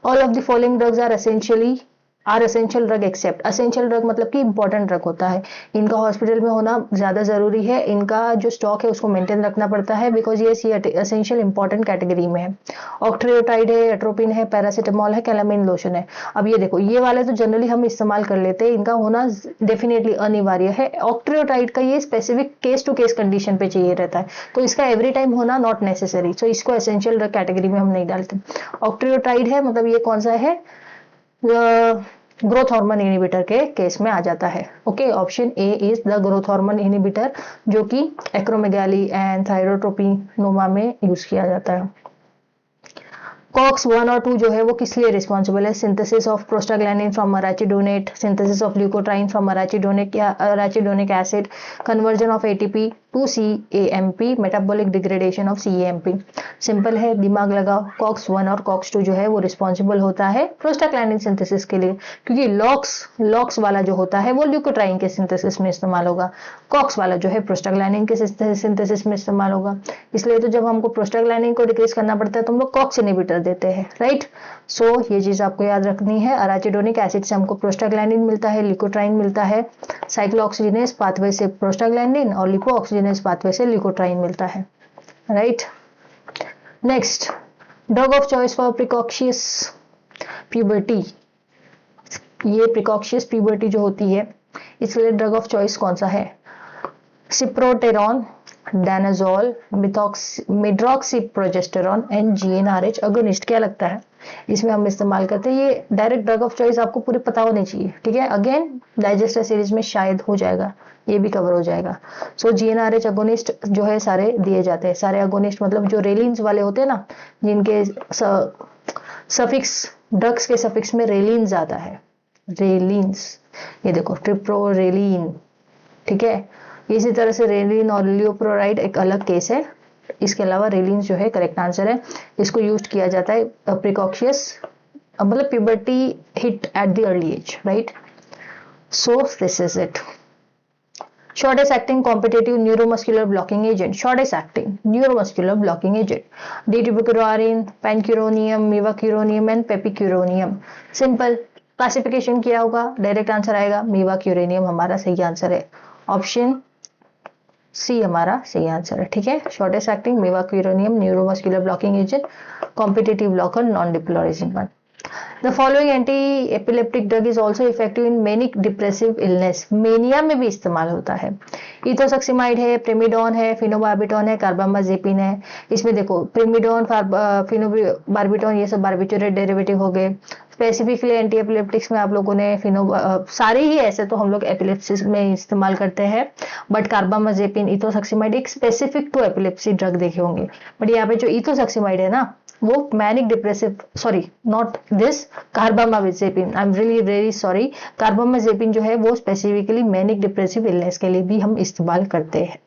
All of the following drugs are essential drug except, essential drug मतलब कि इंपॉर्टेंट ड्रग होता है, इनका हॉस्पिटल में होना ज्यादा जरूरी है, इनका जो स्टॉक है उसको मेंटेन रखना पड़ता है बिकॉज ये एसेंशियल इंपॉर्टेंट कैटेगरी में है। ऑक्ट्रियोटाइड है, एट्रोपिन है, पैरासिटामोल है, कैलामिन लोशन है। अब ये देखो ये वाले तो जनरली हम इस्तेमाल कर लेते हैं, इनका होना डेफिनेटली अनिवार्य है। ऑक्ट्रियोटाइड का ये specific case to case condition पे चाहिए रहता है, तो इसका एवरी टाइम होना नॉट नेसेसरी, सो इसको एसेंशियल ड्रग कैटेगरी में हम नहीं डालते। ऑक्ट्रियोटाइड है मतलब ये कौन सा है? ग्रोथ हार्मोन इनहिबिटर के केस में आ जाता है। Okay, option A is the growth hormone inhibitor जो कि एक्रोमेगाली एंड थायरोट्रोपिनोमा में यूज किया जाता है। कॉक्स 1 और 2 जो है वो किस लिए रिस्पॉन्सिबल है? Synthesis of prostaglandin from arachidonate, synthesis of leukotriene from arachidonic acid, conversion of ATP to CAMP, metabolic degradation of CAMP। Simple है, दिमाग लगाओ। कॉक्स 1 और कॉक्स 2 जो है वो रिस्पॉन्सिबल होता है प्रोस्टाग्लैंडिन सिंथेसिस के लिए, क्योंकि लॉक्स वाला जो होता है वो ल्यूकोट्राइन के सिंथेसिस में इस्तेमाल होगा, कॉक्स वाला जो है प्रोस्टाग्लैंडिन के सिंथेसिस में इस्तेमाल होगा। इसलिए तो जब हमको प्रोस्टाग्लैंडिन को डिक्रीज करना पड़ता है तो हम लोग कॉक्स इनहिबिटर देते हैं, राइट। सो ये चीज आपको याद रखनी है। अराचिडोनिक एसिड से हमको प्रोस्टाग्लैंडिन मिलता है, ल्यूकोट्राइन मिलता है, साइक्लोऑक्सीजिनेज पाथवे से प्रोस्टाग्लैंडिन और लिपोऑक्सीजिनेज पाथवे से ल्यूकोट्राइन मिलता है, right. Next, drug of choice for precocious puberty, ये प्रिकॉक्शियस प्यूबर्टी जो होती है इसके लिए ड्रग ऑफ चॉइस कौन सा है? सिप्रोटेरॉन, डानाजोल, मिड्रॉक्सीप्रोजेस्टेरॉन एंड GnRH अगोनिस्ट। क्या लगता है इसमें हम इस्तेमाल करते हैं? ये डायरेक्ट ड्रग ऑफ चॉइस आपको पूरी पता होनी चाहिए, ठीक है। अगेन डाइजेस्टर सीरीज में शायद हो जाएगा, ये भी कवर हो जाएगा। सो GnRH अगोनिस्ट जो है सारे दिए जाते हैं, सारे अगोनिस्ट मतलब जो रेलिन्स वाले होते हैं ना, जिनके सफिक्स, ड्रग्स के सफिक्स में रेलिन्स आता है, रेलिन्स, ये देखो ट्रिप्रोरेलिन, ठीक है। इसी तरह से रेलिन और लियोप्रोराइड एक अलग केस है, इसके अलावा रेलिन जो है करेक्ट आंसर है। इसको यूज किया जाता है प्रिकॉक्शियस मतलब puberty hit at the early age, right. So this is it. Shortest acting competitive neuromuscular blocking agent, shortest acting neuromuscular blocking agent, d-tubocurarine, pancuronium, mivacurium and pipecuronium. Simple classification किया होगा, direct answer आएगा मीवाक्यूरेनियम हमारा सही answer है, option C हमारा सही answer है, ठीक है। Shortest acting mivacurium neuromuscular blocking agent, competitive blocker, non depolarising one. The following anti-epileptic drug is also effective in manic depressive illness, mania में भी इस्तेमाल होता है। इथोसक्सिमाइड है, प्रेमिडोन है, फिनोबार्बिटोन है, कार्बामाजेपिन है। इसमें देखो प्रेमिडोन, फिनोबार्बिटोन ये सब बार्बिटोरेट डेरिवेटिव हो गए। स्पेसिफिकली एंटी एपिलेप्टिक्स में आप लोगों ने सारे ही ऐसे तो हम लोग एपिलेप्सिस में इस्तेमाल करते हैं, बट कार्बामाजेपिन, इथोसक्सिमाइड एक स्पेसिफिक टू एपिलेप्सी ड्रग देखे होंगे, बट यहाँ पे जो इथोसक्सिमाइड है ना वो manic depressive, sorry not this, carbamazepine, I am really very sorry, carbamazepine जो है वो स्पेसिफिकली मैनिक डिप्रेसिव इलनेस के लिए भी हम इस्तेमाल करते हैं,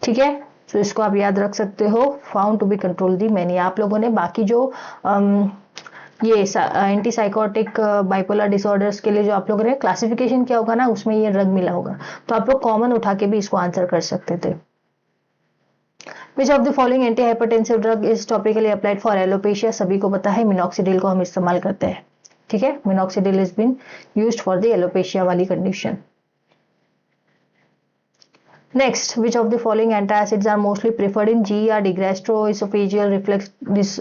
ठीक है। तो इसको आप याद रख सकते हो, found to be control the many. आप लोगों ने बाकी जो ये एंटी साइकोटिक बाइपोलर डिसऑर्डर्स के लिए जो आप लोगों ने क्लासिफिकेशन किया होगा ना, उसमें ये ड्रग मिला होगा, तो आप लोग कॉमन उठा के भी इसको आंसर कर सकते थे। विच of the following anti hypertensive drug is topically applied for alopecia? सभी को पता है मिनॉक्सिडिल को हम इस्तेमाल करते हैं, ठीक है। Minoxidil is been used for the alopecia वाली condition. Next, which of the following antacids are mostly preferred in GERD gastroesophageal reflux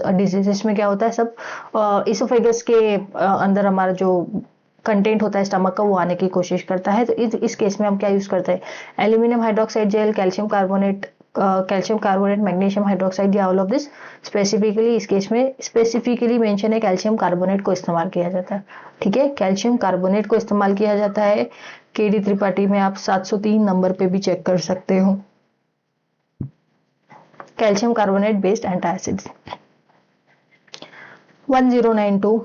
disease? इसमें क्या होता है, सब इसोफेगस के अंदर हमारा जो कंटेंट होता है स्टमक का वो आने की कोशिश करता है। तो इस केस में हम क्या यूज करते हैं? Aluminium hydroxide gel, calcium carbonate, magnesium hydroxide, या ऑल ऑफ दिस। स्पेसिफिकली इस केस में स्पेसिफिकली मेंशन है कैल्शियम कार्बोनेट को इस्तेमाल किया जाता है, ठीक है। कैल्शियम कार्बोनेट को इस्तेमाल किया जाता है। KD त्रिपाठी में आप 703 नंबर पे भी चेक कर सकते हो। Calcium carbonate based antacids. 1092,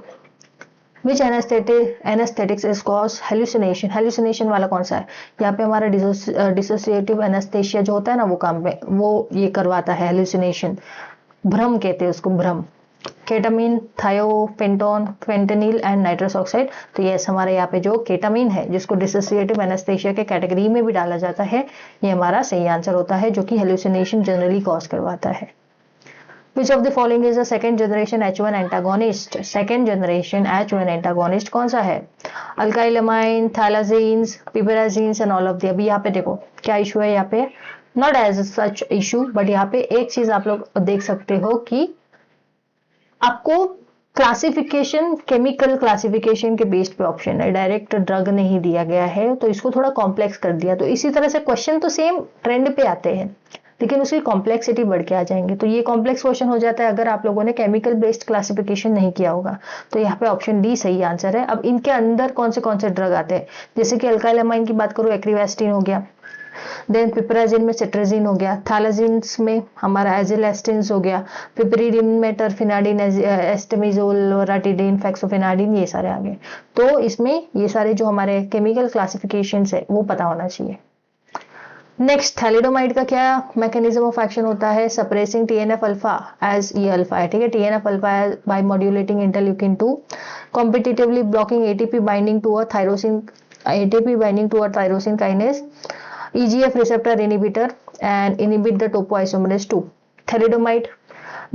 which anaesthetics is cause hallucination? Hallucination वाला कौन सा है? यहाँ पे हमारा डिसोसिएटिव एनेस्थेशिया जो होता है ना, वो काम में वो ये करवाता है हेल्यूसिनेशन। भ्रम कहते हैं उसको, भ्रम। केटामीन, thiopentone, fentanyl and nitrous oxide. तो ये हमारे यहाँ पे जो केटामीन है जिसको डिसोसिएटिव एनेस्थेशिया के कैटेगरी में भी डाला जाता है, ये हमारा सही आंसर होता है, जो कि हेल्यूसिनेशन जनरली कॉज करवाता है। Which of the following is a second generation H1 antagonist? Second generation H1 antagonist कौन सा है? Alkylamine, phenothiazines, piperazines and all of the. अभी यहाँ पे देखो क्या इशू है, यहाँ पे not as such issue, but यहाँ पे एक चीज आप लोग देख सकते हो कि आपको क्लासिफिकेशन, केमिकल क्लासिफिकेशन के बेस्ड पे ऑप्शन है, डायरेक्ट ड्रग नहीं दिया गया है, तो इसको थोड़ा कॉम्प्लेक्स कर दिया। तो इसी तरह से क्वेश्चन तो सेम ट्रेंड पे आते हैं, लेकिन उसकी कॉम्प्लेक्सिटी बढ़ के आ जाएंगे। तो ये कॉम्प्लेक्स क्वेश्चन हो जाता है अगर आप लोगों ने केमिकल बेस्ड क्लासिफिकेशन नहीं किया होगा। तो यहाँ पे ऑप्शन डी सही आंसर है। अब इनके अंदर कौन से ड्रग आते हैं, जैसे कि अल्काइलमाइन की बात करूं, एक्रिवेस्टिन हो गया, देन पिपराजिन में सिट्राजिन हो गया, थैलाजीन्स में हमारा एजिलेस्टिन्स हो गया, पिपरीडिन में टर्फिनाडिन, एस्टेमिजोल, लोराटिडिन, फेक्सोफेनाडिन, ये सारे आ गए। तो इसमें ये सारे जो हमारे केमिकल क्लासिफिकेशन है वो पता होना चाहिए। नेक्स्ट, थैलिडोमाइड का क्या मैकेनिज्म ऑफ एक्शन होता है? सप्रेसिंग TNF अल्फा एज ये अल्फा है, ठीक है। TNF alpha by modulating interleukin 2, competitively blocking ATP binding to a tyrosine kinase, EGF receptor inhibitor and inhibit the topoisomerase 2। Thalidomide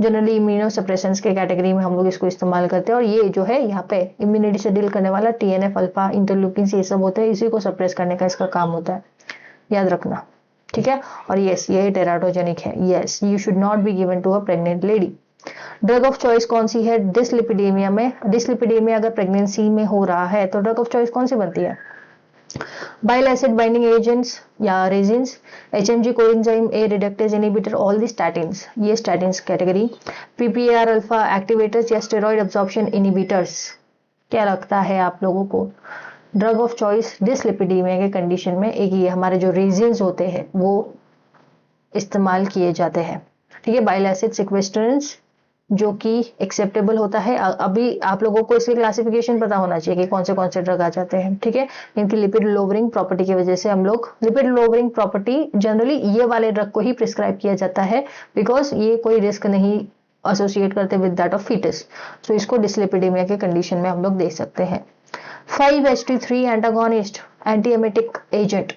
generally immuno suppressions के category में हम लोग इसको इस्तेमाल करते हैं, और ये जो है यहाँ पे इम्यूनिटी से डील करने वाला TNF अल्फा, इंटरल्यूकिन ये सब होते हैं, इसी को सप्रेस करने का इसका काम होता है, याद रखना, ठीक है। और यस, ये टेराटोजेनिक है। Yes, you should not be given to a pregnant lady. Drug of choice कौन सी है डिसलिपिडीमिया में? डिसलिपिडीमिया अगर प्रेगनेंसी में हो रहा है तो ड्रग ऑफ चॉइस कौन सी बनती है? बाइल एसिड बाइंडिंग एजेंट्स या resins, HMG coenzyme A reductase inhibitor, all the statins, ये statins category. PPAR alpha activators या स्टेरॉइड एब्जॉर्प्शन इनिबिटर्स। क्या लगता है आप लोगों को? ड्रग ऑफ चॉइस डिसलिपिडीमिया के कंडीशन में एक ये हमारे जो रेजिन्स होते हैं वो इस्तेमाल किए जाते हैं, ठीक है। बाइल एसिड सिक्वेस्ट्रेंस जो कि एक्सेप्टेबल होता है। अभी आप लोगों को इसकी क्लासिफिकेशन पता होना चाहिए कि कौन से ड्रग आ जाते हैं, ठीक है। इनकी लिपिड लोवरिंग प्रॉपर्टी की वजह से हम लोग लिपिड लोवरिंग प्रॉपर्टी जनरली ये वाले ड्रग को ही प्रिस्क्राइब किया जाता है, बिकॉज ये कोई रिस्क नहीं एसोसिएट करते विद दैट ऑफ फीटस। तो इसको डिसलिपिडीमिया के कंडीशन में हम लोग देख सकते हैं। 5-HT3 antagonist, antiemetic agent.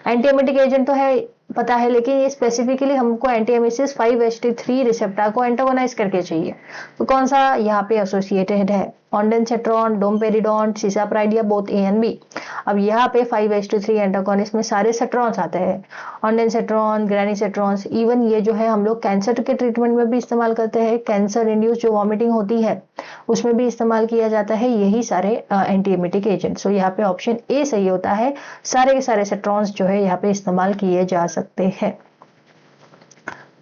Antiemetic agent तो है पता है, लेकिन ये स्पेसिफिकली हमको एंटीएमेसिस 5-HT3 रिसेप्टर को एंटागोनाइज करके चाहिए। तो कौन सा यहाँ पे एसोसिएटेड है? ऑन्डेनसेट्रॉन, डोमपेरिडोन, सिसाप्राइडिया, बोथ A एंड B। अब यहाँ पे 5-HT3 एंटागोनिस्ट में सारे सेट्रॉन्स आते हैं, ऑन्डेनसेट्रॉन, ग्रेनिसेट्रॉन्स। इवन ये जो है हम लोग कैंसर के ट्रीटमेंट में भी इस्तेमाल करते हैं, कैंसर इंड्यूस जो वॉमिटिंग होती है उसमें भी इस्तेमाल किया जाता है, यही सारे एंटीएमेटिक एजेंट। सो यहाँ पे ऑप्शन ए सही होता है, सारे के सारे सेट्रॉन्स जो है यहाँ पे इस्तेमाल किए जा सकते हैं,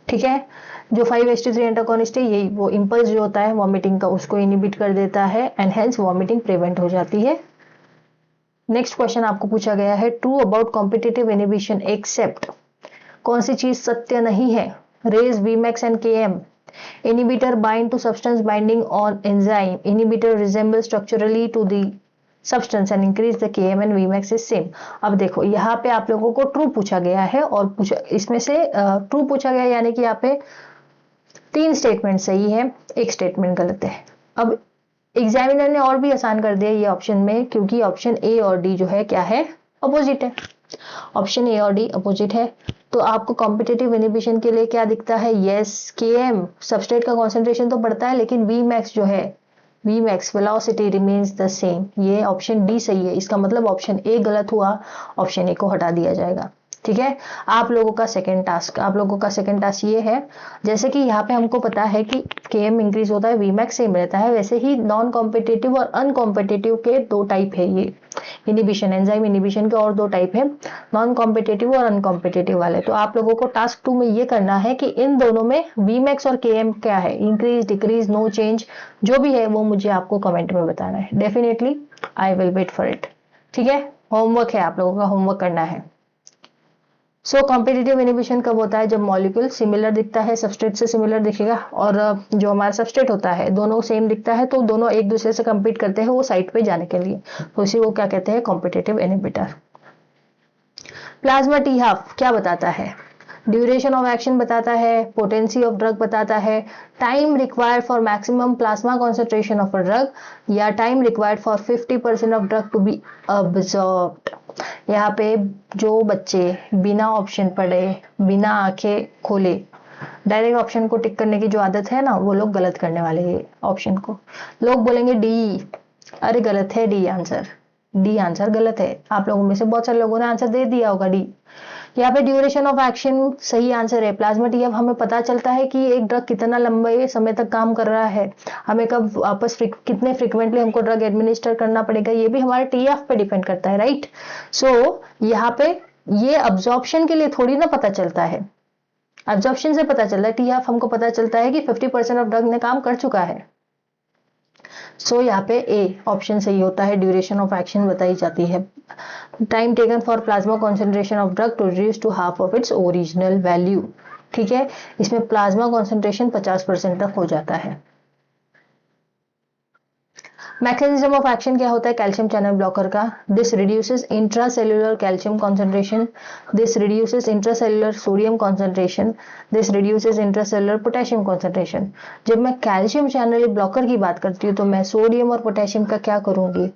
ठीक है। जो 5-HT3 एंटागोनिस्ट है यही वो इंपल्स जो होता है वॉमिटिंग का उसको इनिबिट कर देता है एंड हेंस वॉमिटिंग प्रिवेंट हो जाती है। नेक्स्ट क्वेश्चन आपको पूछा गया है, true about competitive inhibition except, कौन सी चीज सत्य नहीं है? Raise, Vmax and Km। Inhibitor bind to substance binding on enzyme. Inhibitor resemble structurally to the substance and increase the Km and Vmax is same. अब देखो यहाँ पे आप लोगों को ट्रू पूछा गया है और इसमें से ट्रू पूछा गया यानी कि यहाँ पे 3 स्टेटमेंट सही है, 1 स्टेटमेंट गलत है। अब एग्जामिनर ने और भी आसान कर दिया ये ऑप्शन में, क्योंकि ऑप्शन ए और डी जो है क्या है? अपोजिट है। ऑप्शन ए और डी अपोजिट है। तो आपको कॉम्पिटिटिव इनहिबिशन के लिए क्या दिखता है? यस, Km सबस्ट्रेट का कॉन्सेंट्रेशन तो बढ़ता है लेकिन Vmax जो है, Vmax velocity remains the same. ये ऑप्शन डी सही है। इसका मतलब ऑप्शन ए गलत हुआ, ऑप्शन ए को हटा दिया जाएगा। ठीक है, आप लोगों का सेकंड टास्क ये है, जैसे कि यहाँ पे हमको पता है कि Km इंक्रीज होता है, Vmax सेम रहता है, वैसे ही नॉन कॉम्पिटिटिव और अनकॉम्पिटिटिव के दो टाइप है। ये इनिबिशन, एंजाइम इनिबिशन के और दो टाइप है, नॉन कॉम्पिटिटिव और अनकॉम्पिटिटिव वाले। तो आप लोगों को टास्क 2 में ये करना है कि इन दोनों में Vmax और Km क्या है, इंक्रीज, डिक्रीज, नो चेंज, जो भी है वो मुझे आपको कमेंट में बताना है। Definitely I will wait for it. ठीक है, होमवर्क है, आप लोगों का होमवर्क करना है। सो कॉम्पिटिटिव इनिबिशन कब होता है? जब मॉलिक्यूल सिमिलर दिखता है, सबस्ट्रेट से सिमिलर दिखेगा, और जो हमारा सबस्ट्रेट होता है दोनों सेम दिखता है, तो दोनों एक दूसरे से कंपीट करते हैं वो साइट पे जाने के लिए, तो इसी को क्या कहते हैं? Competitive inhibitor. Plasma T half क्या बताता है? ड्यूरेशन ऑफ एक्शन बताता है, पोटेंसी ऑफ ड्रग बताता है, time required for maximum plasma concentration of a drug, या time required for 50% of drug to be absorbed. यहाँ पे जो बच्चे बिना ऑप्शन पढ़े, बिना आंखें खोले डायरेक्ट ऑप्शन को टिक करने की जो आदत है ना, वो लोग गलत करने वाले हैं ऑप्शन को। लोग बोलेंगे डी, अरे गलत है डी आंसर, डी आंसर गलत है। आप लोगों में से बहुत सारे लोगों ने आंसर दे दिया होगा डी। यहाँ पे ड्यूरेशन ऑफ एक्शन सही आंसर है। प्लाज्मा टीएफ हमें पता चलता है कि एक ड्रग कितना लंबे समय तक काम कर रहा है, हमें कब वापस कितने फ्रिक्वेंटली हमको ड्रग एडमिनिस्टर करना पड़ेगा, ये भी हमारे टीएफ पे डिपेंड करता है, राइट। सो यहाँ पे ये अब्जॉर्प्शन के लिए थोड़ी ना पता चलता है, अब्जॉर्प्शन से पता चलता है, टीएफ हमको पता चलता है कि 50% ऑफ ड्रग ने काम कर चुका है। सो यहाँ पे ए ऑप्शन सही होता है, ड्यूरेशन ऑफ एक्शन बताई जाती है। Time taken for plasma concentration of drug to reduce to half of its original value. ठीक है, इसमें प्लाज्मा कॉन्सेंट्रेशन 50% तक हो जाता है। मैकेनिज्म ऑफ एक्शन क्या होता है कैल्शियम चैनल ब्लॉकर का? This reduces intracellular calcium concentration, this reduces intracellular sodium concentration, this reduces intracellular potassium concentration. जब मैं कैल्शियम चैनल ब्लॉकर की बात करती हूँ तो मैं सोडियम और पोटेशियम का क्या करूंगी?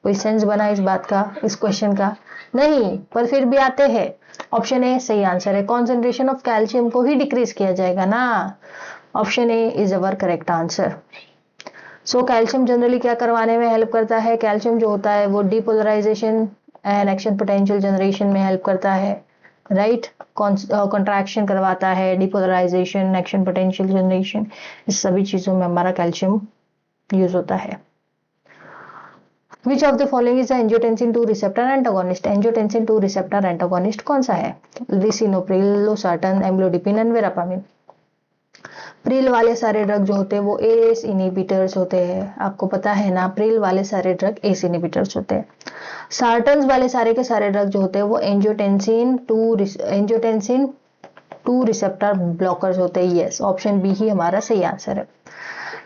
कोई सेंस बना इस बात का, इस क्वेश्चन का? नहीं, पर फिर भी आते हैं। ऑप्शन ए सही आंसर है, कॉन्सेंट्रेशन ऑफ कैल्शियम को ही डिक्रीज किया जाएगा ना। Option A is our correct answer. So calcium generally क्या करवाने में हेल्प करता है? कैल्शियम जो होता है वो depolarisation and action potential generation में हेल्प करता है, राइट। कॉन्ट्रैक्शन करवाता है, डिपोलराइजेशन, एक्शन पोटेंशियल जनरेशन, इस सभी चीजों में हमारा कैल्शियम यूज होता है। Which of the following is the angiotensin 2 receptor antagonist? Angiotensin 2 receptor antagonist कौन सा है? Lisinopril, losartan, amlodipine and verapamil. Pril वाले सारे ड्रग जो होते हैं वो एस इनिबिटर्स होते हैं, आपको पता है ना, प्रिल वाले सारे ड्रग एस इनिबिटर्स होते हैं। सार्टन्स वाले सारे के सारे ड्रग जो होते हैं वो एंजियोटेंसिन 2 रिसेप्टर ब्लॉकर्स होते हैं। यस, ऑप्शन बी ही हमारा सही आंसर है।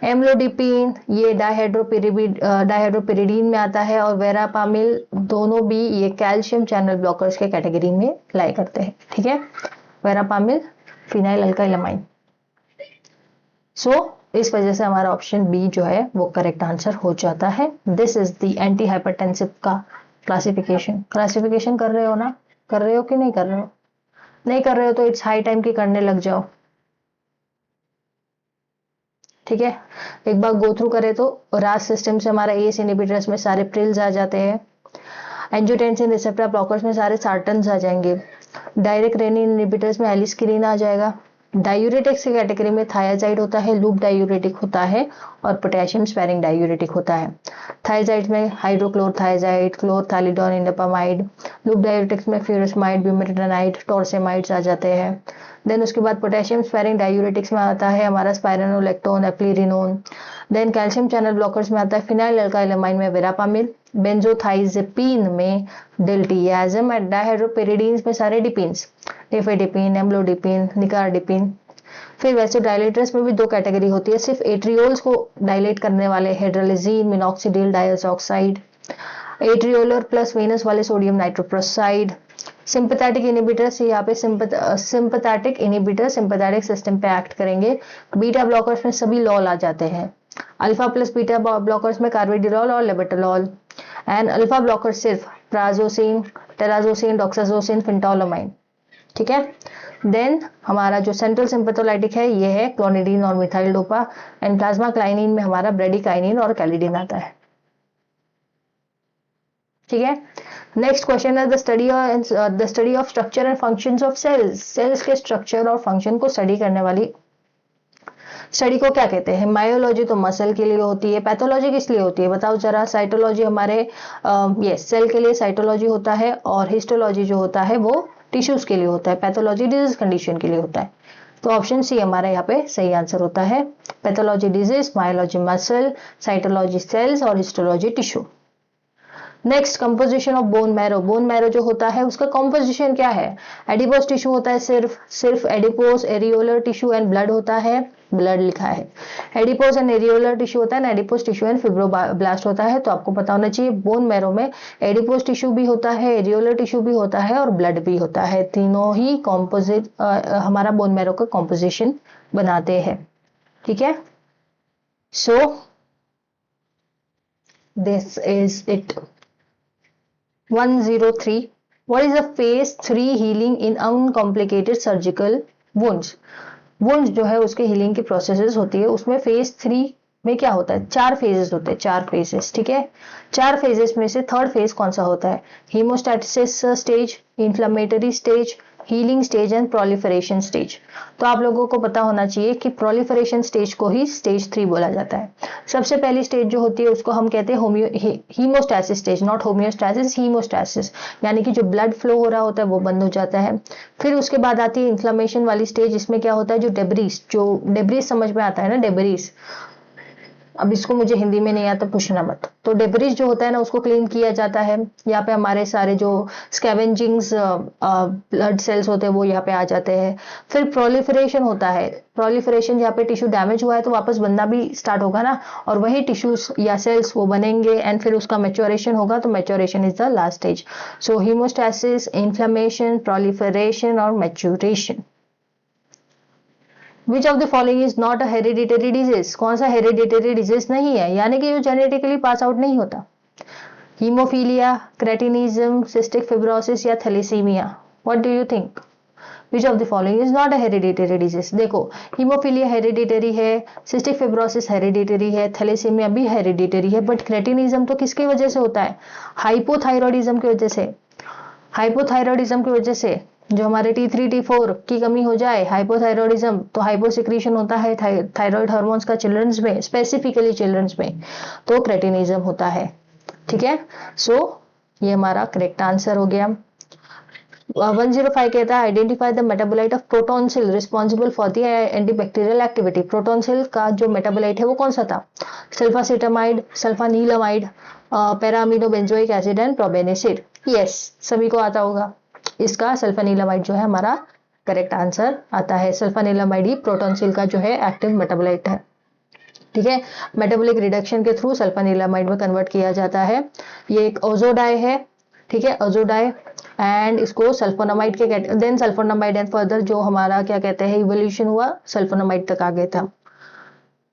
एम्लोडिपिन ये डायहाइड्रोपिरिडीन में आता है, और वेरापामिल दोनों भी ये कैल्शियम चैनल ब्लॉकर्स के कैटेगरी में लाई करते हैं। ठीक है, वेरापामिल फिनाइल अल्काइलामाइन। सो इस वजह से हमारा ऑप्शन बी जो है वो करेक्ट आंसर हो जाता है। This is the anti hypertensive का क्लासिफिकेशन। क्लासिफिकेशन कर रहे हो ना? कर रहे हो कि नहीं कर रहे हो? नहीं कर रहे हो तो इट्स हाई टाइम की करने लग जाओ। ठीक है, एक बार गो थ्रू करें तो रास सिस्टम से हमारा एस इनिबिटर्स में सारे प्रिल्स आ जाते हैं, एंजियोटेंसिन रिसेप्टर ब्लॉकर्स में सारे सार्टन्स आ जाएंगे, डायरेक्ट रेनिन इनिबिटर्स में एलिस्किरीन आ जाएगा, डायूरेटिक्स की कैटेगरी में थायाजाइड होता है, लूप डायूरेटिक होता है, और पोटेशियम स्पेरिंग डायूरेटिक होता है। थायाजाइड में हाइड्रोक्लोरथायाजाइड, क्लोरथैलिडोन, इंडोपामाइड, लूप डायूरेटिक्स में फ्यूरसमाइड, ब्यूमेटानाइड, टॉर्सेमाइड्स आ जाते हैं। देन उसके बाद पोटेशियम स्पेरिंग डायूरेटिक्स में आता है हमारा स्पाइरानोलेक्टोन, एप्लिरिनोन। देन कैल्शियम चैनल ब्लॉकर्स में आता है फिनाइल अल्काइलामाइन में वेरापामिल, बेंजोथाइजेपिन में डिल्टियाजम, एंड डायहाइड्रोपिरिडीन्स में सारे डिपिन्स, निफेडिपिन, एम्लोडिपिन, निकार्डिपिन। फिर वैसे डायलेटर्स में भी दो कैटेगरी होती है, सिर्फ एट्रियोल्स को डायलेट करने वाले हाइड्रोलिजीन, मिनॉक्सिडिल डाइऑक्साइड, एट्रियोलर प्लस वेनस वाले सोडियम नाइट्रोप्रोसाइड। सिंपैथेटिक इनिबिटर्स, यहाँ पे सिंपैथेटिक इनिबिटर सिंपैथेटिक सिस्टम पे एक्ट करेंगे। बीटा ब्लॉकर्स में सभी लॉल आ जाते हैं, अल्फा प्लस बीटा ब्लॉकर्स में कार्बिडिरॉल और लेबेटोलॉल, एंड अल्फा ब्लॉकर सिर्फ प्राजोसिन, टेराजोसिन, डॉक्साजोसिन, फिंटोलोमाइन। ठीक है। देन हमारा जो सेंट्रल सिंपैथोलाइटिक है ये है क्लोनिडीन और methyl dopa, and plasma kinin में हमारा ब्रेडिकाइनिन और कैलिडिन आता है। ठीक है। Next question is the study of structure and functions of cells. Cells के स्ट्रक्चर और फंक्शन को स्टडी करने वाली स्टडी को क्या कहते हैं? मायोलॉजी तो मसल के लिए होती है, पैथोलॉजी किस लिए होती है बताओ जरा? साइटोलॉजी हमारे यस सेल के लिए साइटोलॉजी होता है, और हिस्टोलॉजी जो होता है वो टिश्यूज के लिए होता है, पैथोलॉजी डिजीज कंडीशन के लिए होता है। तो ऑप्शन सी हमारा यहाँ पे सही आंसर होता है। Pathology disease, myology muscle, cytology cells और histology tissue. Next composition of bone marrow. Bone marrow जो होता है उसका कंपोजिशन क्या है? एडिपोज टिश्यू होता है, सिर्फ adipose, areolar tissue and blood होता है, ब्लड लिखा है। एडिपोज एंड एरियोलर टिश्यू होता है, एडिपोज टिश्यू एंड फिब्रोब्लास्ट होता है। तो आपको पता होना चाहिए बोन मैरो में एडिपोज टिश्यू भी होता है, एरियोलर टिश्यू भी होता है और ब्लड भी होता है। तीनों ही कॉम्पोजिट हमारा बोन मैरो का कॉम्पोजिशन बनाते हैं। ठीक है। सो this is it. 103. What is the phase 3 healing in uncomplicated surgical wounds? Wounds जो है उसके हीलिंग की प्रोसेसेस होती है, उसमें फेज 3 में क्या होता है? 4 फेजेस होते हैं, 4 फेजेस। ठीक है। 4 फेजेस में से थर्ड फेज कौन सा होता है? Hemostasis stage, inflammatory stage, healing stage and proliferation stage. तो आप लोगों को पता होना चाहिए कि प्रोलिफरेशन स्टेज को ही स्टेज 3 बोला जाता है। सबसे पहली स्टेज जो होती है उसको हम कहते हैं हीमोस्टैसिस स्टेज, नॉट होम्योस्टैसिस, हीमोस्टैसिस, यानी कि जो ब्लड फ्लो हो रहा होता है वो बंद हो जाता है। फिर उसके बाद आती है इन्फ्लेमेशन वाली स्टेज, इसमें क्या होता है? जो डेब्रीज समझ में आता है ना, डेब्रीज, अब इसको मुझे हिंदी में नहीं आता पूछना मत। तो डेब्रिज जो होता है ना उसको क्लीन किया जाता है। यहाँ पे हमारे सारे जो स्कैवेंजिंग्स ब्लड सेल्स होते हैं वो यहाँ पे आ जाते हैं। फिर प्रोलिफरेशन होता है। प्रोलिफरेशन जहाँ पे टिश्यू डैमेज हुआ है तो वापस बनना भी स्टार्ट होगा ना, और वही टिश्यूज या सेल्स वो बनेंगे, एंड फिर उसका मैच्योरेशन होगा। तो maturation is the last stage. So hemostasis, inflammation, proliferation और maturation. Which of the following is not a hereditary disease? कौन सा हेरिडिटरी डिजीज नहीं है, यानी कि जो जेनेटिकली पास आउट नहीं होता? हीमोफीलिया, क्रेटिनिज्म, सिस्टिक फिब्रोसिस या thalassaemia? What do you think? Which of the following is not a hereditary disease? देखो, हीमोफीलिया हेरिडिटरी है, सिस्टिक फिब्रोसिस हेरिडिटरी है, थैलेसीमिया भी हेरिडिटरी है, बट क्रेटिनिज्म तो किसकी वजह से होता है? हाइपोथायरॉयडिज्म की वजह से। हाइपोथायरॉयडिज्म की वजह से जो हमारे T3 T4 की कमी हो जाए, हाइपोथायरॉयडिज्म, तो हाइपोसिक्रीशन होता है थायराइड हार्मोन्स का चिल्ड्रंस में, स्पेसिफिकली चिल्ड्रंस में, तो क्रेटिनिज्म होता है। ठीक है। सो ये हमारा करेक्ट आंसर हो गया। 105 कहता है identify the metabolite of prontosil responsible for the antibacterial activity. Prontosil का जो मेटाबोलाइट है वो कौन सा था? Sulfacetamide, sulfanilamide, para amino benzoic acid and probenecid. Yes, सभी को आता होगा। इसका सल्फानीलामाइड जो है हमारा करेक्ट आंसर आता है। सल्फानीलामाइड ही प्रोटोनसिल का जो है एक्टिव मेटाबोलाइट है। ठीक है। मेटाबॉलिक रिडक्शन के थ्रू सल्फानीलामाइड में कन्वर्ट किया जाता है। ये एक ओजोडाई है। ठीक है, ओजोडाई, एंड इसको सल्फोनामाइड के देन सल्फोनामाइड एंड फर्दर जो हमारा क्या कहते हैं इवोल्यूशन हुआ सल्फोनामाइड तक आ गया था।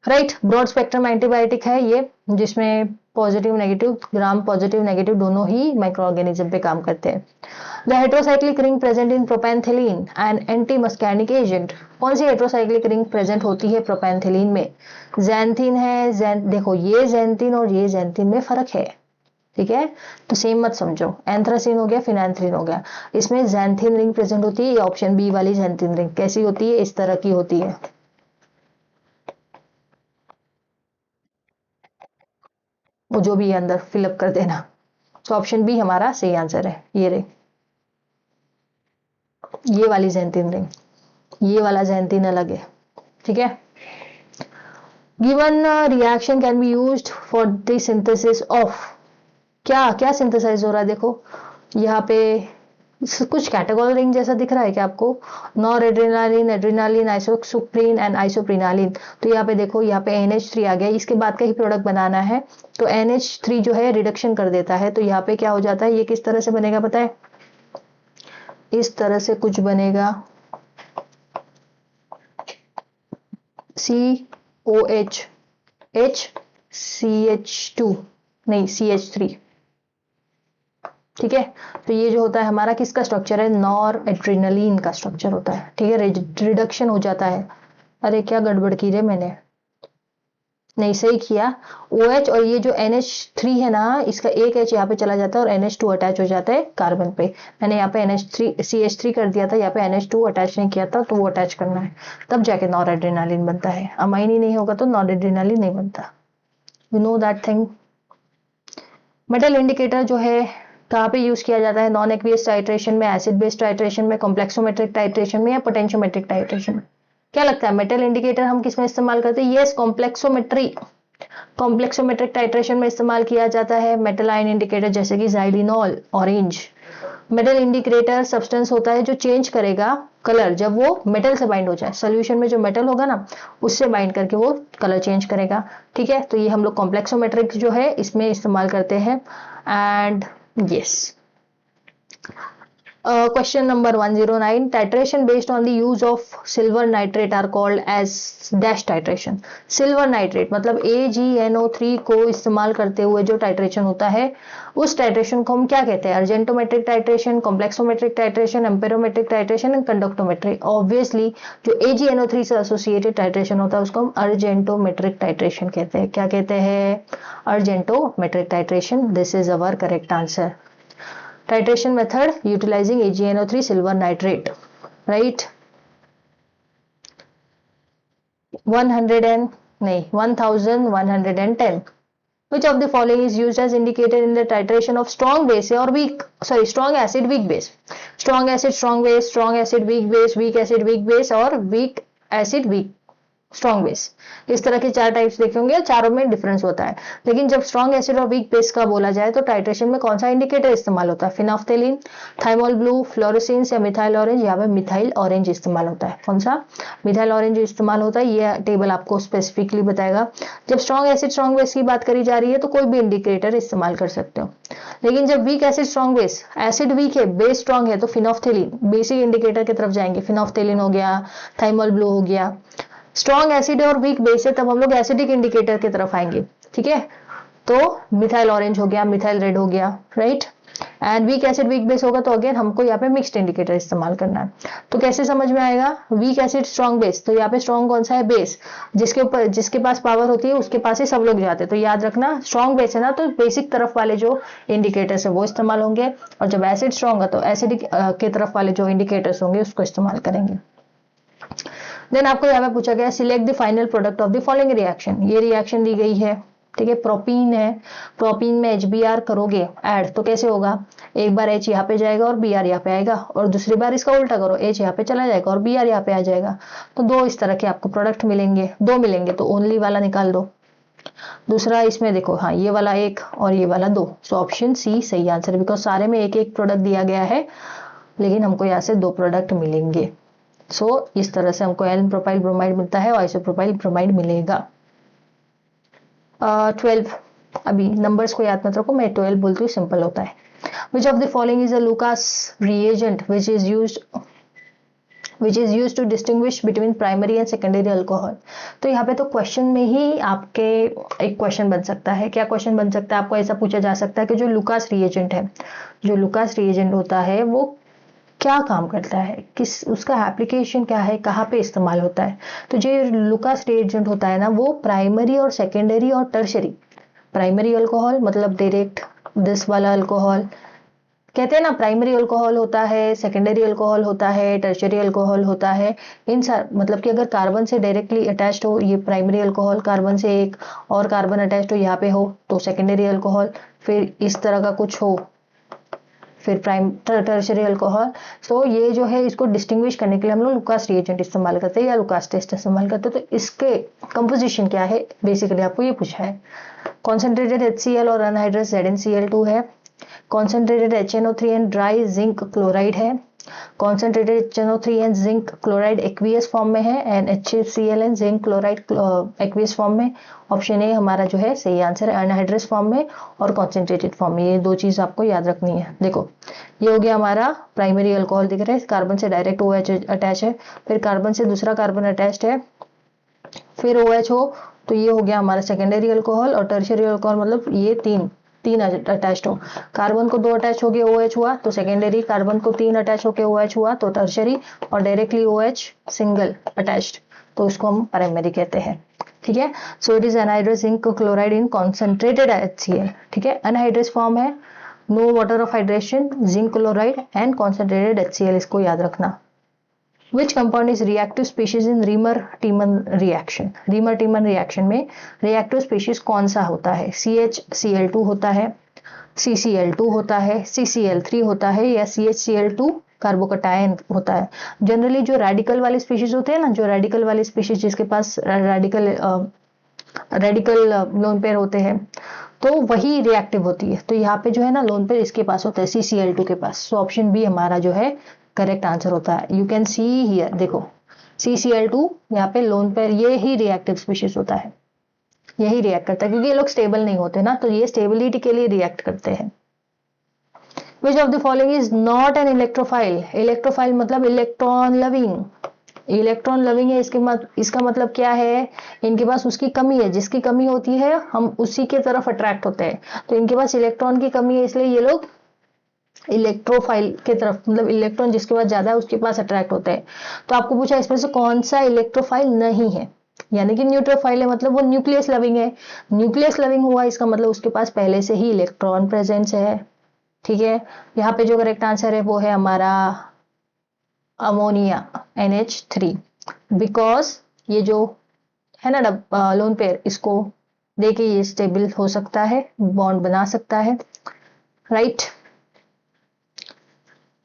राइट। ब्रॉड स्पेक्ट्रम एंटीबायोटिक है ये, जिसमें positive negative, gram positive negative दोनों ही माइक्रो ऑर्गेनिज्म पे काम करते हैं। The heterocyclic ring present in propantheline and anti muscarinic agent. कौन सी हेट्रोसाइक्लिक रिंग प्रेजेंट होती है प्रोपेंथिलीन में? जैंथिन है। देखो, ये जैंथिन और ये जैंथिन में फर्क है। ठीक है, तो सेम मत समझो। एंथ्रासिन हो गया, फिनेंथ्रीन हो गया, इसमें जैंथिन रिंग प्रेजेंट होती है। ऑप्शन बी वाली जैंथिन रिंग कैसी होती है? इस तरह की होती है। वो जो भी है अंदर फिलअप कर देना। तो ऑप्शन बी हमारा सही आंसर है। ये रे, ये वाली जैंथिन रिंग, ये वाला जैंथिन अलग है। ठीक है। Given reaction can be used for the synthesis of, क्या क्या सिंथेसाइज हो रहा है? देखो यहाँ पे कुछ कैटेगोरी रिंग जैसा दिख रहा है क्या आपको? Nor adrenaline, adrenaline, isoxsuprine and isoprenaline. तो यहाँ पे देखो, यहाँ पे NH3 आ गया, इसके बाद का ही प्रोडक्ट बनाना है। तो NH3 जो है रिडक्शन कर देता है। तो यहाँ पे क्या हो जाता है? ये किस तरह से बनेगा पता है? इस तरह से कुछ बनेगा, COH, HCH2 नहीं CH3, ठीक है। तो ये जो होता है हमारा किसका स्ट्रक्चर है, नॉर एड्रेनलिन का स्ट्रक्चर होता है। ठीक है, रिडक्शन हो जाता है। अरे क्या गड़बड़ की रे मैंने, नहीं सही किया। OH और ये जो NH3 है ना, इसका एक H यहाँ पे चला जाता है और NH2 अटैच हो जाता है कार्बन पे। मैंने यहाँ पे CH3 कर दिया था, यहाँ पे NH2 अटैच नहीं किया था, तो वो अटैच करना है, तब जाके नॉर एड्रेनालिन बनता है। अमाइन ही नहीं होगा तो नॉर एड्रेनालिन नहीं बनता। You know that thing. Metal indicator जो है कहाँ पे यूज किया जाता है, नॉन एक्वियस टाइट्रेशन में, एसिड बेस्ड टाइट्रेशन में, कॉम्प्लेक्सोमेट्रिक टाइट्रेशन में, या पोटेंशियोमेट्रिक टाइट्रेशन में। क्या लगता है मेटल इंडिकेटर हम किस में इस्तेमाल करते हैं? यस, कॉम्प्लेक्सोमेट्रिक टाइट्रेशन में इस्तेमाल किया जाता है। मेटल आयन इंडिकेटर जैसे कि जाइलिनॉल, ऑरेंज। मेटल इंडिकेटर सब्सटेंस होता है जो चेंज करेगा कलर जब वो मेटल से बाइंड हो जाए। सोल्यूशन में जो मेटल होगा ना, उससे बाइंड करके वो कलर चेंज करेगा। ठीक है, तो ये हम लोग कॉम्प्लेक्सोमेट्रिक जो है इसमें इस्तेमाल करते हैं। And yes, question number 109, titration based on the use of silver nitrate are called as dash titration। Silver nitrate मतलब AgNO3 को इस्तेमाल करते हुए जो टाइट्रेशन होता है, उस टाइट्रेशन को हम क्या कहते हैं? Argentometric titration, complexometric titration, amperometric titration and conductometric. Obviously जो AgNO3 से एसोसिएटेड टाइट्रेशन होता है उसको हम अर्जेंटोमेट्रिक टाइट्रेशन कहते हैं। क्या कहते हैं? Argentometric titration. This is our correct answer. Titration method utilizing AgNO3 silver nitrate, right? 1110. Which of the following is used as indicated in the titration of strong base or strong acid weak base? Strong acid strong base, strong acid weak base, weak acid weak base और weak acid weak strong base. इस तरह के चार types देखे होंगे, चारों में difference होता है। लेकिन जब स्ट्रॉन्ग एसिड और वीक बेस का बोला जाए तो टाइट्रेशन में कौन सा इंडिकेटर इस्तेमाल होता है? फिनोफ्थेलिन, थाइमोल ब्लू, फ्लोरेसेंस या मिथाइल ऑरेंज। यहाँ पे मिथाइल ऑरेंज इस्तेमाल होता है। कौन सा? मिथाइल ऑरेंज इस्तेमाल होता है। ये टेबल आपको स्पेसिफिकली बताएगा। जब स्ट्रॉन्ग एसिड स्ट्रॉन्ग बेस की बात करी जा रही है तो कोई भी इंडिकेटर इस्तेमाल कर सकते हो। लेकिन जब weak acid strong base, acid weak है बेस स्ट्रॉन्ग है, तो फिनोफ्थेलिन बेसिक इंडिकेटर की तरफ जाएंगे। फिनोफ्थेलिन हो गया, थाइमोल ब्लू हो गया। स्ट्रॉन्ग एसिड और वीक बेस है तब हम लोग एसिडिक इंडिकेटर की तरफ आएंगे। ठीक है, तो मिथाइल ऑरेंज हो गया, मिथाइल रेड हो गया, right. And weak acid weak base होगा तो अगेन हमको यहाँ पे मिक्स्ड इंडिकेटर इस्तेमाल करना है। तो कैसे समझ में आएगा? वीक एसिड स्ट्रॉन्ग बेस, तो यहाँ पे स्ट्रॉन्ग कौन सा है? बेस। जिसके ऊपर जिसके पास पावर होती है उसके पास ही सब लोग जाते हैं। तो याद रखना स्ट्रॉन्ग बेस है ना, तो बेसिक तरफ वाले जो इंडिकेटर्स है वो इस्तेमाल होंगे, और जब एसिड स्ट्रॉन्ग है तो एसिडिक के तरफ वाले जो इंडिकेटर्स होंगे उसको इस्तेमाल करेंगे। देन आपको यहाँ पे पूछा गया select the final product of the following reaction. ये रिएक्शन दी गई है, ठीक है, प्रोपीन है। प्रोपीन में HBr करोगे ऐड तो कैसे होगा? एक बार H यहाँ पे जाएगा और Br यहाँ पे आएगा, और दूसरी बार इसका उल्टा करो, H यहाँ पे चला जाएगा और Br यहाँ पे आ जाएगा। तो दो इस तरह के आपको प्रोडक्ट मिलेंगे, दो मिलेंगे तो ओनली वाला निकाल दो। दूसरा इसमें देखो, हाँ ये वाला एक और ये वाला दो। सो ऑप्शन सी सही आंसर, बिकॉज सारे में एक एक प्रोडक्ट दिया गया है, लेकिन हमको यहाँ से दो प्रोडक्ट मिलेंगे। सो इस तरह से हमको एल्न प्रोपाइल ब्रोमाइड मिलता है और आइसोप्रोपाइल ब्रोमाइड मिलेगा। 12, अभी नंबर्स को याद मत रखो, मैं 12 बोलती हूँ, सिंपल होता है। Which of the following is a Lucas reagent which is used to distinguish between primary and secondary alcohol. तो यहाँ पे तो क्वेश्चन में ही आपके एक क्वेश्चन बन सकता है। क्या क्वेश्चन बन सकता है? आपको ऐसा पूछा जा सकता है कि जो लुकास रिएजेंट है, जो लुकास रिएजेंट होता है वो क्या काम करता है, किस उसका एप्लीकेशन क्या है, कहाँ पे इस्तेमाल होता है। तो जो लुकास रिएजेंट होता है ना, वो प्राइमरी और सेकेंडरी और टर्शरी। प्राइमरी अल्कोहल मतलब डायरेक्ट दिस वाला अल्कोहल कहते हैं ना, प्राइमरी अल्कोहल होता है, सेकेंडरी अल्कोहल होता है, टर्शरी अल्कोहल होता है। इन मतलब कि अगर कार्बन से डायरेक्टली अटैच्ड हो ये प्राइमरी अल्कोहल, कार्बन से एक और कार्बन अटैच्ड हो यहाँ पे हो तो सेकेंडरी अल्कोहल, फिर इस तरह का कुछ हो फिर टर्शरी अल्कोहल। सो ये जो है इसको डिस्टिंग्विश करने के लिए हम लोग लुकास रिएजेंट इस्तेमाल करते हैं या लुकास टेस्ट इस्तेमाल करते हैं। तो इसके कंपोजिशन क्या है बेसिकली आपको ये पूछा है। कॉन्सेंट्रेटेड HCl और अनहाइड्रस ZnCl2 है। Concentrated HNO3 and dry zinc chloride है। Concentrated HNO3 and zinc chloride aqueous form में है, and HCl and zinc chloride aqueous form में। ऑप्शन ए हमारा जो है सही आंसर है, अनहाइड्रस फॉर्म में और कॉन्सेंट्रेटेड फॉर्म में। ये दो चीज आपको याद रखनी है। देखो ये हो गया हमारा प्राइमरी अल्कोहल दिख रहा है, कार्बन से डायरेक्ट OH अटैच है, फिर कार्बन से दूसरा कार्बन अटैच्ड है, फिर OH हो तो ये हो गया हमारा सेकेंडरी अल्कोहल, और टर्शरी अल्कोहल मतलब ये तीन 3 अटैच्ड हो, कार्बन को 2 अटैच हो गया OH हुआ तो सेकेंडरी, कार्बन को 3 अटैच होकर OH हुआ तो टर्शरी, और डायरेक्टली OH सिंगल अटैच्ड तो उसको हम प्राइमरी कहते हैं। ठीक है, so it is anhydrous zinc chloride in concentrated HCl। ठीक है, अनहाइड्रस फॉर्म है, no water of hydration, zinc chloride and concentrated HCl, इसको याद रखना। Which compound is reactive species in Riemer-Tiemann reaction? Riemer-Tiemann reaction में reactive species कौन सा होता है? CHCl2 होता है, CCl2 होता है, CCl3 होता है, या CHCl2 कार्बोकटायन होता है। जनरली जो रेडिकल वाले स्पीशीज होते हैं ना, जो रेडिकल वाले स्पीशीज जिसके पास रेडिकल लोन पेयर होते हैं तो वही रिएक्टिव होती है। तो यहाँ पे जो है ना लोन पेयर इसके पास होता है, CCl2 के पास। सो ऑप्शन बी हमारा जो है करेक्ट आंसर होता है। यू कैन सी हियर, देखो CCl2 यहाँ पे लोन पेयर, ये ही रिएक्टिव स्पीशीज होता है, यही रिएक्ट करता है, क्योंकि ये लोग स्टेबल नहीं होते ना, तो ये स्टेबिलिटी के लिए रिएक्ट करते हैं। Which of the following is not an electrophile? Electrophile मतलब इलेक्ट्रॉन लविंग, इलेक्ट्रॉन लविंग है, इसका मतलब क्या है, इनके पास उसकी कमी है, जिसकी कमी होती है हम उसी के तरफ अट्रैक्ट होते हैं। तो इनके पास इलेक्ट्रॉन की कमी है, इसलिए ये लोग इलेक्ट्रोफाइल के तरफ, मतलब इलेक्ट्रॉन जिसके पास ज्यादा है उसके पास अट्रैक्ट होते हैं। तो आपको पूछा इसमें से कौन सा इलेक्ट्रोफाइल नहीं है, यानी कि न्यूट्रोफाइल है, मतलब वो न्यूक्लियस लविंग है। न्यूक्लियस लविंग हुआ इसका मतलब उसके पास पहले से ही इलेक्ट्रॉन प्रेजेंस है। ठीक है, यहाँ पे जो करेक्ट आंसर है वो है हमारा अमोनिया NH3, बिकॉज ये जो है ना लोन पेयर, इसको देके ये स्टेबल हो सकता है, बॉन्ड बना सकता है, राइट।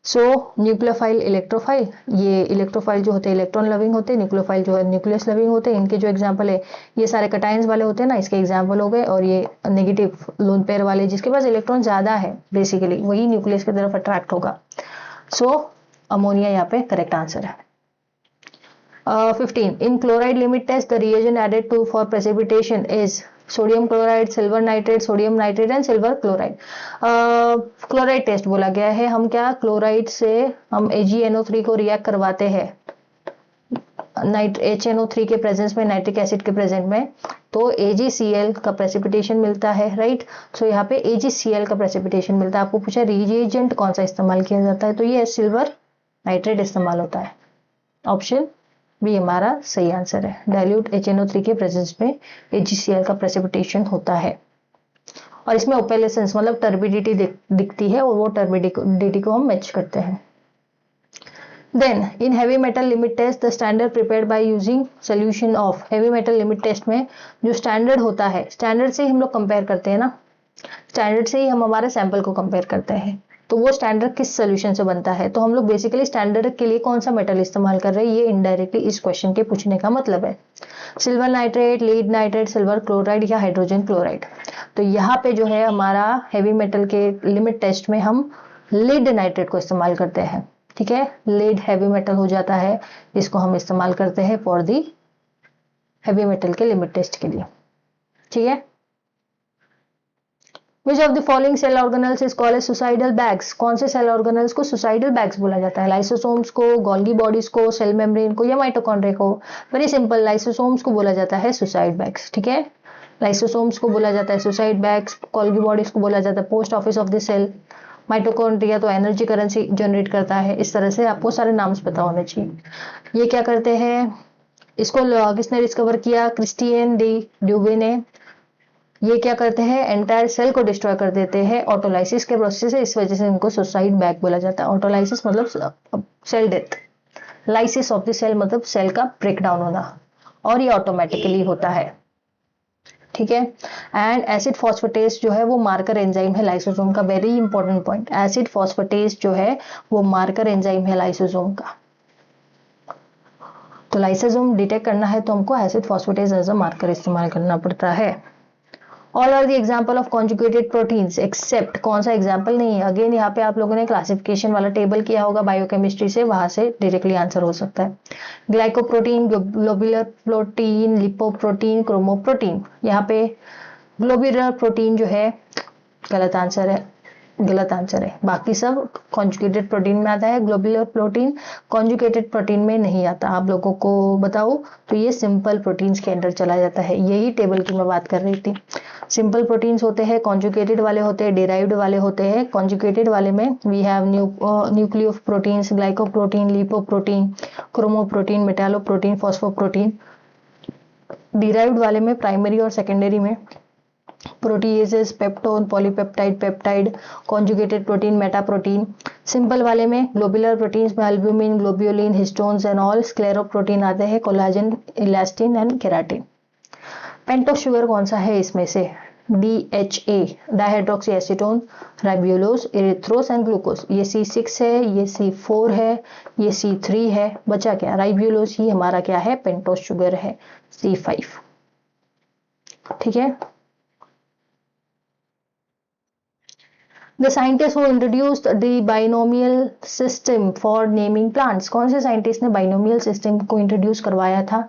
सो न्यूक्लियोफाइल, इलेक्ट्रोफाइल, ये इलेक्ट्रोफाइल जो होते हैं इलेक्ट्रॉन लविंग होते हैं, न्यूक्लियोफाइल जो है न्यूक्लियस लविंग होते हैं। इनके जो एग्जांपल है ये सारे कटायंस वाले होते हैं ना, इसके एग्जांपल हो गए। और ये नेगेटिव लोन पेयर वाले जिसके पास इलेक्ट्रॉन ज्यादा है बेसिकली, वही न्यूक्लियस की तरफ अट्रैक्ट होगा। सो अमोनिया यहाँ पे करेक्ट आंसर है। 15 in chloride limit test the reagent added to for precipitation is sodium chloride, silver nitrate, sodium nitrate and silver chloride. Chloride test बोला गया है, हम क्या क्लोराइड से हम AgNO3 को रिएक्ट करवाते हैं HNO3 के प्रेजेंस में, नाइट्रिक एसिड के प्रेजेंट में, तो AgCl का प्रेसिपिटेशन मिलता है, राइट। सो यहाँ पे AgCl का प्रेसिपिटेशन मिलता है। आपको पूछा रिएजेंट कौन सा इस्तेमाल किया जाता है, तो ये सिल्वर नाइट्रेट इस्तेमाल होता है। ऑप्शन भी हमारा सही आंसर है। डाइल्यूट HNO3 के प्रेजेंस में AgCl का प्रेसिपिटेशन होता है, और इसमें ओपेलेसेंस मतलब टर्बिडिटी दिखती है, और वो टर्बिडिटी को हम मैच करते हैं। Then in heavy metal limit test the standard prepared by using solution of. Heavy metal limit test में जो स्टैंडर्ड होता है, स्टैंडर्ड से ही हम लोग कंपेयर करते हैं ना, स्टैंडर्ड से ही हम हमारे सैंपल को कंपेयर करते हैं। तो वो स्टैंडर्ड किस सोल्यूशन से बनता है, तो हम लोग बेसिकली स्टैंडर्ड के लिए कौन सा मेटल इस्तेमाल कर रहे हैं, ये इनडायरेक्टली इस क्वेश्चन के पूछने का मतलब है। Silver nitrate, lead nitrate, silver chloride या हाइड्रोजन क्लोराइड। तो यहाँ पे जो है हमारा हैवी मेटल के लिमिट टेस्ट में हम लीड नाइट्रेट को इस्तेमाल करते हैं। ठीक है, लीड हैवी मेटल हो जाता है, इसको हम इस्तेमाल करते हैं फॉर दी हैवी मेटल के लिमिट टेस्ट के लिए। ठीक है, Which of the following cell organelles is called as suicidal bags? कौन से सेल ऑर्गेनल्स को सुसाइडल बैग्स बोला जाता है? लाइसोसोम्स को, गोल्गी बॉडीज को, सेल मेम्ब्रेन को, या माइटोकॉन्ड्रिया को? वेरी सिंपल, लाइसोसोम्स को बोला जाता है सुसाइड बैग्स। ठीक है, लाइसोसोम्स को बोला जाता है सुसाइड बैग्स, गोल्गी बॉडीज को बोला जाता है post office of the cell, mitochondria तो एनर्जी करेंसी जनरेट करता है। इस तरह से आपको सारे नाम पता होने चाहिए। ये क्या करते हैं, इसको किसने डिस्कवर किया, क्रिस्टियन डी ड्यूवे ने। ये क्या करते हैं, एंटायर सेल को डिस्ट्रॉय कर देते हैं ऑटोलाइसिस के प्रोसेस से, इस वजह से इनको सुसाइड बैग बोला जाता है। ऑटोलाइसिस मतलब cell death, lysis of the cell मतलब सेल का ब्रेकडाउन होना, और ये ऑटोमेटिकली होता है। ठीक है, एंड एसिड फॉस्फेटेज जो है वो मार्कर एंजाइम है लाइसोसोम का। Very important point, acid phosphatase जो है वो मार्कर एंजाइम है लाइसोसोम का। तो लाइसोसोम डिटेक्ट करना है तो हमको acid phosphatase as a marker इस्तेमाल करना पड़ता है। All are the example of conjugated proteins except, कौन सा एग्जाम्पल नहीं है। अगेन यहाँ पे आप लोगों ने क्लासिफिकेशन वाला टेबल किया होगा बायोकेमिस्ट्री से, वहां से डायरेक्टली आंसर हो सकता है। Glycoprotein, globular protein, lipoprotein, chromoprotein. यहाँ पे ग्लोबुलर प्रोटीन जो है गलत आंसर है, गलत आंसर है। बाकी सब कॉन्जुगेटेड प्रोटीन में आता है, ग्लोबुलर प्रोटीन कॉन्जुगेटेड प्रोटीन में नहीं आता। आप लोगों को बताओ तो ये सिंपल प्रोटीन्स के अंदर चला जाता है। यही टेबल की मैं बात कर रही थी। सिंपल प्रोटीन्स होते हैं, कॉन्जुगेटेड वाले होते हैं, डिराइव्ड वाले होते हैं। कॉन्जुगेटेड वाले में we have nucleoproteins, glycoprotein, lipoprotein, chromoprotein, metalloprotein, phosphoprotein. Derived वाले में प्राइमरी और सेकेंडरी में proteases, peptone, polypeptide, peptide, conjugated protein, metaprotein. Simple वाले में ग्लोबुलर प्रोटीन्स में albumin, globulin, histones and all. Scleroprotein आते हैं, collagen, elastin and keratin. Pentose sugar कौन सा है इसमें से? DHA, dihydroxy acetone, ribulose, erythrose and glucose. ये C6 है, ये C4 है, ये C3 है। बचा क्या? राइब्यूलोज ही हमारा क्या है? पेंटोस शुगर है, C5। ठीक है। The scientist who introduced the binomial system for naming plants। कौन से साइंटिस्ट ने बाइनोमियल सिस्टम को इंट्रोड्यूस करवाया था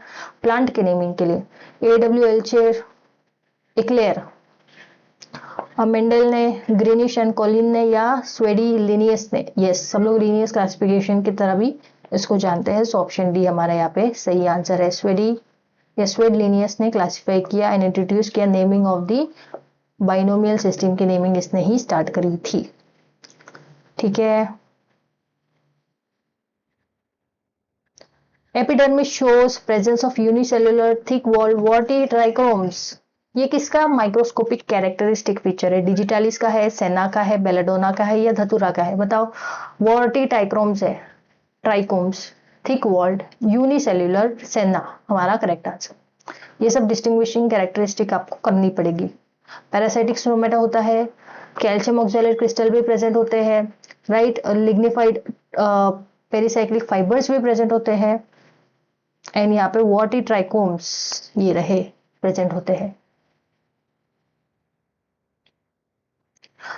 प्लांट के नेमिंग के लिए? A.W. एल्चर, इक्लेयर, मेंडल ने, ग्रीनिश एंड कॉलिन ने, या स्वेडी लिनियस ने? यस, सब लोग लिनियस क्लासिफिकेशन की तरह भी इसको जानते हैं। सो ऑप्शन डी हमारा यहाँ पे सही आंसर है। स्वेडी या स्वेड लिनियस ने क्लासिफाई किया एंड इंट्रोड्यूस किया naming of the binomial system की नेमिंग इसने ही स्टार्ट करी थी। ठीक है। Epidermis shows presence of unicellular thick wall warty trichomes. ये किसका माइक्रोस्कोपिक कैरेक्टरिस्टिक फीचर है? डिजिटालिस का है, सेना का है, बेलाडोना का है, या धतुरा का है? बताओ। वॉर्टी ट्राइकोम्स है, ट्राइकोम्स, थिक वॉल्ड, यूनिसेल्युलर, सेना हमारा करेक्ट आंसर। ये सब डिस्टिंग्विशिंग कैरेक्टरिस्टिक आपको करनी पड़ेगी। पैरासाइटिक स्ट्रोमेटा होता है, कैल्शियम ऑक्सैलेट क्रिस्टल भी प्रेजेंट होते हैं, राइट। लिग्निफाइड पेरिसाइक्लिक फाइबर्स भी प्रेजेंट होते हैं, एंड यहाँ पे वॉर्टी ट्राइकोम्स ये रहे प्रेजेंट होते हैं।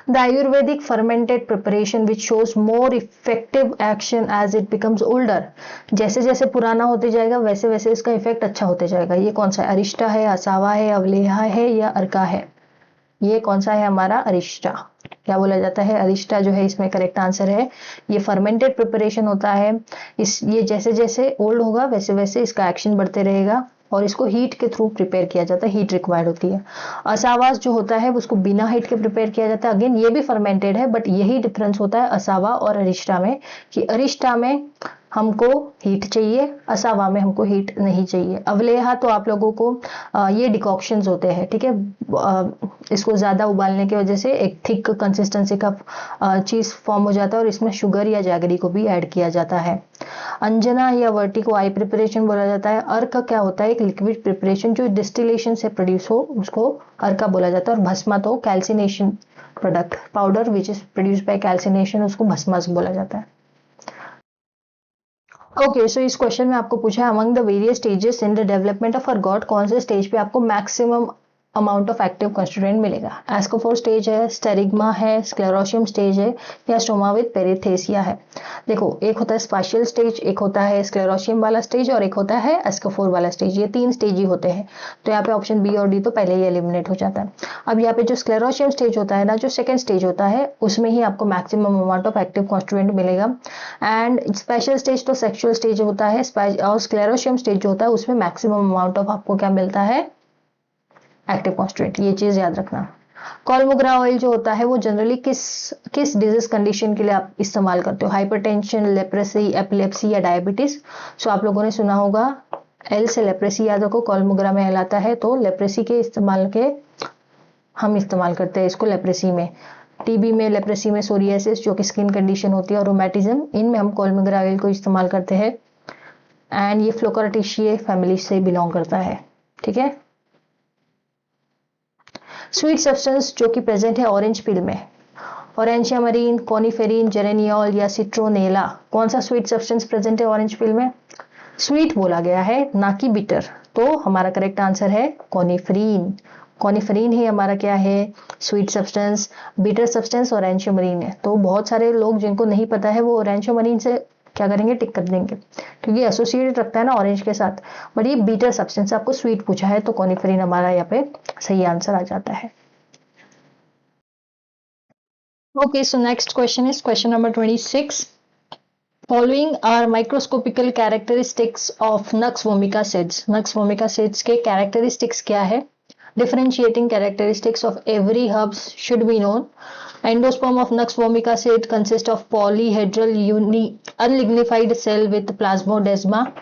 The Ayurvedic fermented preparation which shows more effective action as it becomes older। जैसे जैसे पुराना होते जाएगा वैसे वैसे इसका इफेक्ट अच्छा होते जाएगा। ये कौन सा है? अरिष्टा है, असावा है, अवलेहा है, या अर्का है? ये कौन सा है हमारा? अरिष्टा। क्या बोला जाता है? अरिष्टा जो है इसमें करेक्ट आंसर है। ये फर्मेंटेड प्रिपरेशन होता है। ये जैसे जैसे ओल्ड होगा वैसे वैसे इसका एक्शन बढ़ते रहेगा और इसको हीट के थ्रू प्रिपेयर किया जाता है, हीट रिक्वायर्ड होती है। असावास जो होता है उसको बिना हीट के प्रिपेयर किया जाता है। अगेन ये भी फर्मेंटेड है, बट यही डिफरेंस होता है असावा और अरिष्टा में कि अरिष्टा में हमको हीट चाहिए, असावा में हमको हीट नहीं चाहिए। अवलेहा तो आप लोगों को ये डिकॉक्शंस होते हैं, ठीक है। इसको ज्यादा उबालने की वजह से एक थिक कंसिस्टेंसी का चीज फॉर्म हो जाता है और इसमें शुगर या जैगरी को भी ऐड किया जाता है। अंजना या वर्टी को आई प्रिपरेशन बोला जाता है। अर्क क्या होता है? एक लिक्विड प्रिपरेशन जो डिस्टिलेशन से प्रोड्यूस हो उसको अर्क बोला जाता है। और भस्मा तो calcination product, powder which is produce by calcination, उसको भस्मास बोला जाता है। ओके, सो इस क्वेश्चन में आपको पूछा है among the various stages in the development of ergot, कौन से स्टेज पे आपको maximum amount of active constituent मिलेगा? एस्कोफोर स्टेज है, स्टेरिग्मा है, स्क्लेरोशियम स्टेज है, या स्टोमा विद पेरिथेसिया है? देखो, एक होता है स्पाशियल स्टेज, एक होता है स्क्लेरोशियम वाला स्टेज और एक होता है एस्कोफोर वाला स्टेज। ये 3 स्टेज ही होते हैं। तो यहाँ पे ऑप्शन बी और डी तो पहले ही एलिमिनेट हो जाता है। अब यहाँ पे जो स्क्लेरोशियम स्टेज होता है ना, जो सेकेंड स्टेज होता है उसमें ही आपको maximum amount of active constituent मिलेगा। एंड स्पेशल स्टेज तो सेक्सुअल स्टेज होता है और स्क्लेरोशियम स्टेज जो होता है उसमें मैक्सिमम अमाउंट ऑफ आपको क्या मिलता है? Active constituent. ये चीज याद रखना। कॉलमोग्रा ऑयल जो होता है वो जनरली किस डिजीज कंडीशन के लिए आप इस्तेमाल करते हो? हाइपरटेंशन, लेप्रेसी, एपिलेप्सी, या डायबिटीज? सो आप लोगों ने सुना होगा एल से लेप्रेसी याद रखो, कॉलमोग्रा में एल आता है तो लेप्रेसी के इस्तेमाल के हम इस्तेमाल करते हैं इसको लेप्रेसी में। टीबी में, लेप्रेसी में, सोरियासिस जो कि स्किन कंडीशन होती है, और रोमैटिज्म, इनमें हम कॉलमोग्रा ऑयल को इस्तेमाल करते हैं। एंड ये फ्लोकार्टिशिये फैमिली से बिलोंग करता है, ठीक है। स्वीट सब्सटेंस जो कि प्रेजेंट है ऑरेंज पील में, ऑरेंशिया मरीन, कॉनिफेरिन, जेरेनियोल, या सिट्रोनेला? कौन सा स्वीट सब्सटेंस प्रेजेंट है ऑरेंज पील में? स्वीट बोला गया है ना कि बिटर, तो हमारा करेक्ट आंसर है कॉनिफेरिन। कॉनिफेरिन ही हमारा क्या है? Sweet substance. Bitter substance aurantiamarin है। तो बहुत सारे लोग जिनको नहीं पता है वो ऑरेंशिया मरीन से क्या करेंगे? टिक कर देंगे क्योंकि एसोसिएटेड रखता है ना ऑरेंज के साथ, बट ये बीटर सब्सटेंस आपको स्वीट पूछा है तो कॉनिफेरिन हमारा यहाँ पे सही आंसर आ जाता है। Okay, so next question is question number 26. Following are microscopical characteristics of Nux vomica seeds. Nux vomica seeds के characteristics क्या है? Differentiating characteristics of every herbs should be known. Endosperm of Nux vomica seed consists of polyhedral unlignified cell with plasmodesma.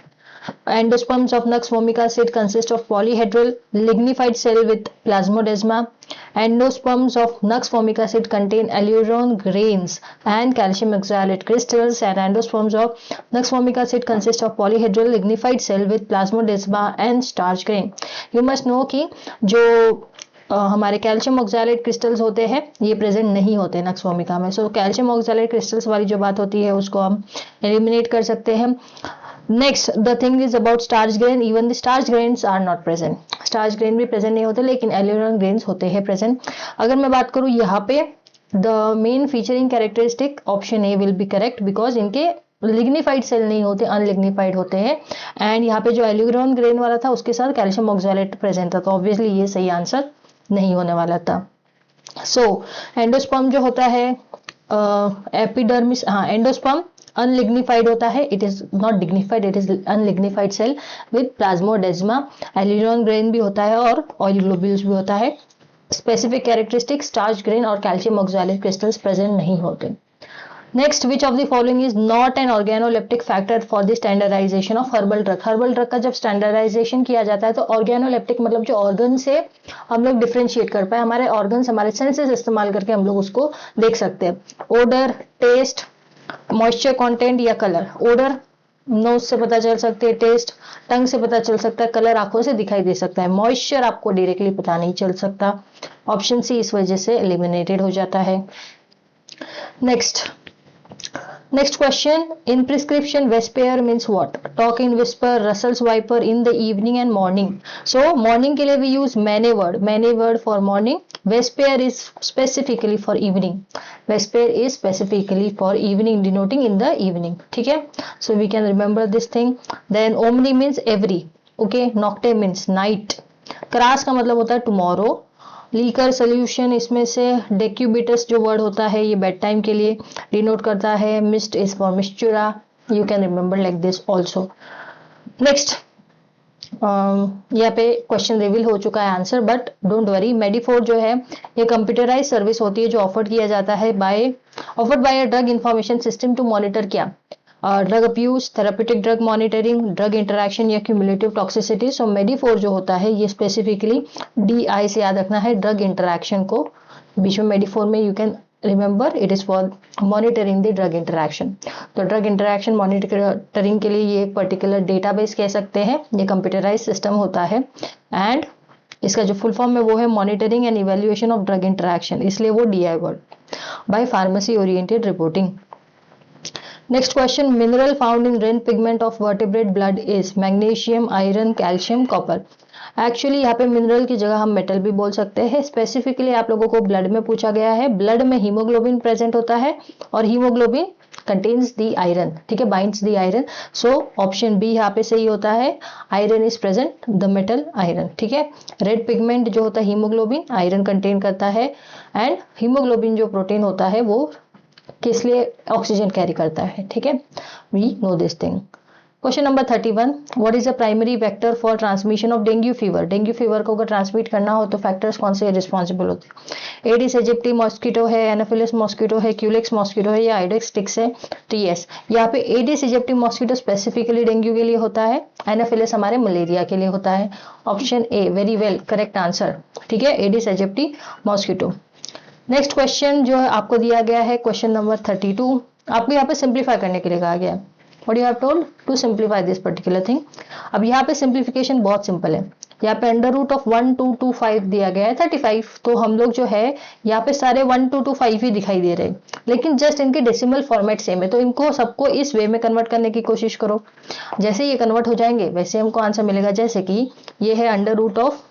Endosperms of Nux vomica seed consist of polyhedral lignified cell with plasmodesma. Endosperms of Nux vomica seed contain alluron grains and calcium oxalate crystals, and endosperms of Nux vomica seed consist of polyhedral lignified cell with plasmodesma and starch grain. You must know कि जो हमारे calcium oxalate crystals होते हैं ये present नहीं होते nux vomica में. So calcium oxalate crystals वाली जो बात होती है उसको हम एलिमिनेट कर सकते हैं. Next the thing is about starch grain. Even the starch grains are not present. Starch grain भी प्रेजेंट नहीं होते लेकिन एल्यूरन ग्रेन्स होते हैं प्रेजेंट. अगर मैं बात करूं यहाँ पे the main featuring characteristic option A will be correct because इनके लिग्निफाइड सेल नहीं होते, अनलिग्निफाइड होते हैं. एंड यहाँ पे जो एल्यूरन ग्रेन वाला था उसके साथ कैल्शियम ऑक्सैलेट प्रेजेंट था, तो ऑब्वियसली ये सही आंसर नहीं होने वाला था. सो एंडोस्पर्म जो होता है एपिडर्मिस, हाँ एंडोस्पर्म अनलिग्निफाइड होता है. It is not lignified, it is unlignified cell with plasmodesma. Aleurone grain भी होता है और ऑयल ग्लोब्यूल्स भी होता है. स्पेसिफिक कैरेक्टरिस्टिक स्टार्च ग्रेन और कैल्शियम ऑक्सैलेट क्रिस्टल्स प्रेजेंट नहीं होते. Next, which of the following is not an organoleptic factor for the standardization of herbal drug. Herbal drug का जब स्टैंडर्डाइजेशन किया जाता है तो ऑर्गेनोलेप्टिक मतलब जो ऑर्गन से हम लोग डिफ्रेंशिएट कर पाए, हमारे ऑर्गन्स हमारे सेंसेस इस्तेमाल करके हम लोग उसको देख सकते हैं. ओडर, टेस्ट, मॉइस्चर कंटेंट या कलर. ओडर नोज से पता चल सकते हैं, टेस्ट टंग से पता चल सकता है, कलर आंखों से दिखाई दे सकता है, मॉइस्चर आपको डायरेक्टली पता नहीं चल सकता. ऑप्शन सी इस वजह से एलिमिनेटेड हो जाता है. Next question. In prescription, Vesper means what? Talk in whisper, Russell's viper in the evening and morning. So morning के लिए we use many word for morning. Vesper is specifically for evening. Vesper is specifically for evening, denoting in the evening. ठीक है? So we can remember this thing. Then omni means every. Okay. Nocte means night. Cross का मतलब होता है tomorrow. Liquor solution इसमें से डेक्यूबिटस जो word होता है ये बेड टाइम के लिए डिनोट करता है. Mist is for mistura. You can remember like this also. Next, यहाँ पे क्वेश्चन रिवील हो चुका है answer, but don't worry. MEDIPHOR जो है ये कंप्यूटराइज सर्विस होती है जो ऑफर्ड किया जाता है offered by a drug information system to monitor क्या? Drug abuse, therapeutic drug monitoring, drug interaction या क्यूमुलेटिव टॉक्सिसिटी. सो मेडिफोर जो होता है ये स्पेसिफिकली DI से याद रखना है, ड्रग इंटरैक्शन को बीच में मेडिफोर में you can remember it is for monitoring the drug interaction. तो ड्रग इंटरैक्शन मॉनिटरिंग के लिए ये एक पर्टिकुलर डेटाबेस कह सकते हैं. ये कंप्यूटराइज सिस्टम होता है एंड इसका जो फुल फॉर्म है वो है monitoring and evaluation of drug interaction, इसलिए वो DI word. By pharmacy oriented reporting. Next question. Mineral found in red pigment of vertebrate blood is magnesium, iron, calcium, copper. Actually यहाँ पे mineral की जगह हम मेटल भी बोल सकते हैं. स्पेसिफिकली आप लोगों को ब्लड में पूछा गया है. ब्लड में हीमोग्लोबिन प्रेजेंट होता है और हीमोग्लोबिन कंटेन्स दी आयरन. ठीक है, बाइंड्स दी आयरन. सो ऑप्शन बी यहाँ पे सही होता है. Iron is present, the metal iron. ठीक है, रेड पिगमेंट जो होता है हीमोग्लोबिन आयरन कंटेन करता है एंड हीमोग्लोबिन जो प्रोटीन होता है वो किस लिए ऑक्सीजन कैरी करता है. ठीक है, we know this thing. Question number 31. What is the primary vector for transmission of dengue fever? Dengue fever को अगर ट्रांसमिट करना हो तो फैक्टर्स कौन से रिस्पॉन्सिबल होते हैं? एडिस एजिप्टी मॉस्किटो है, एनाफिलिस मॉस्किटो है, क्यूलेक्स मॉस्किटो है या आइडेक्स टिक्स है? तो यस, यहाँ पे Aedes aegypti mosquito specifically dengue के लिए होता है, एनाफिलिस हमारे मलेरिया के लिए होता है. Option a very well correct answer. ठीक है, Aedes aegypti mosquito. Next question जो आपको दिया गया है क्वेश्चन नंबर 32. आपको यहाँ पे सिंप्लीफाई करने के लिए कहा गया है. What you have told to simplify this particular thing. अब यहाँ पे सिंप्लीफिकेशन बहुत सिंपल है. यहाँ पे अंडर रूट ऑफ 1 2 2 5 दिया गया है 35. तो हम लोग जो है यहाँ पे सारे 1 2 2 5 ही दिखाई दे रहे हैं, लेकिन जस्ट इनके डेसिमल फॉर्मेट सेम है. तो इनको सबको इस वे में कन्वर्ट करने की कोशिश करो. जैसे ये कन्वर्ट हो जाएंगे वैसे हमको आंसर मिलेगा. जैसे कि ये है अंडर रूट ऑफ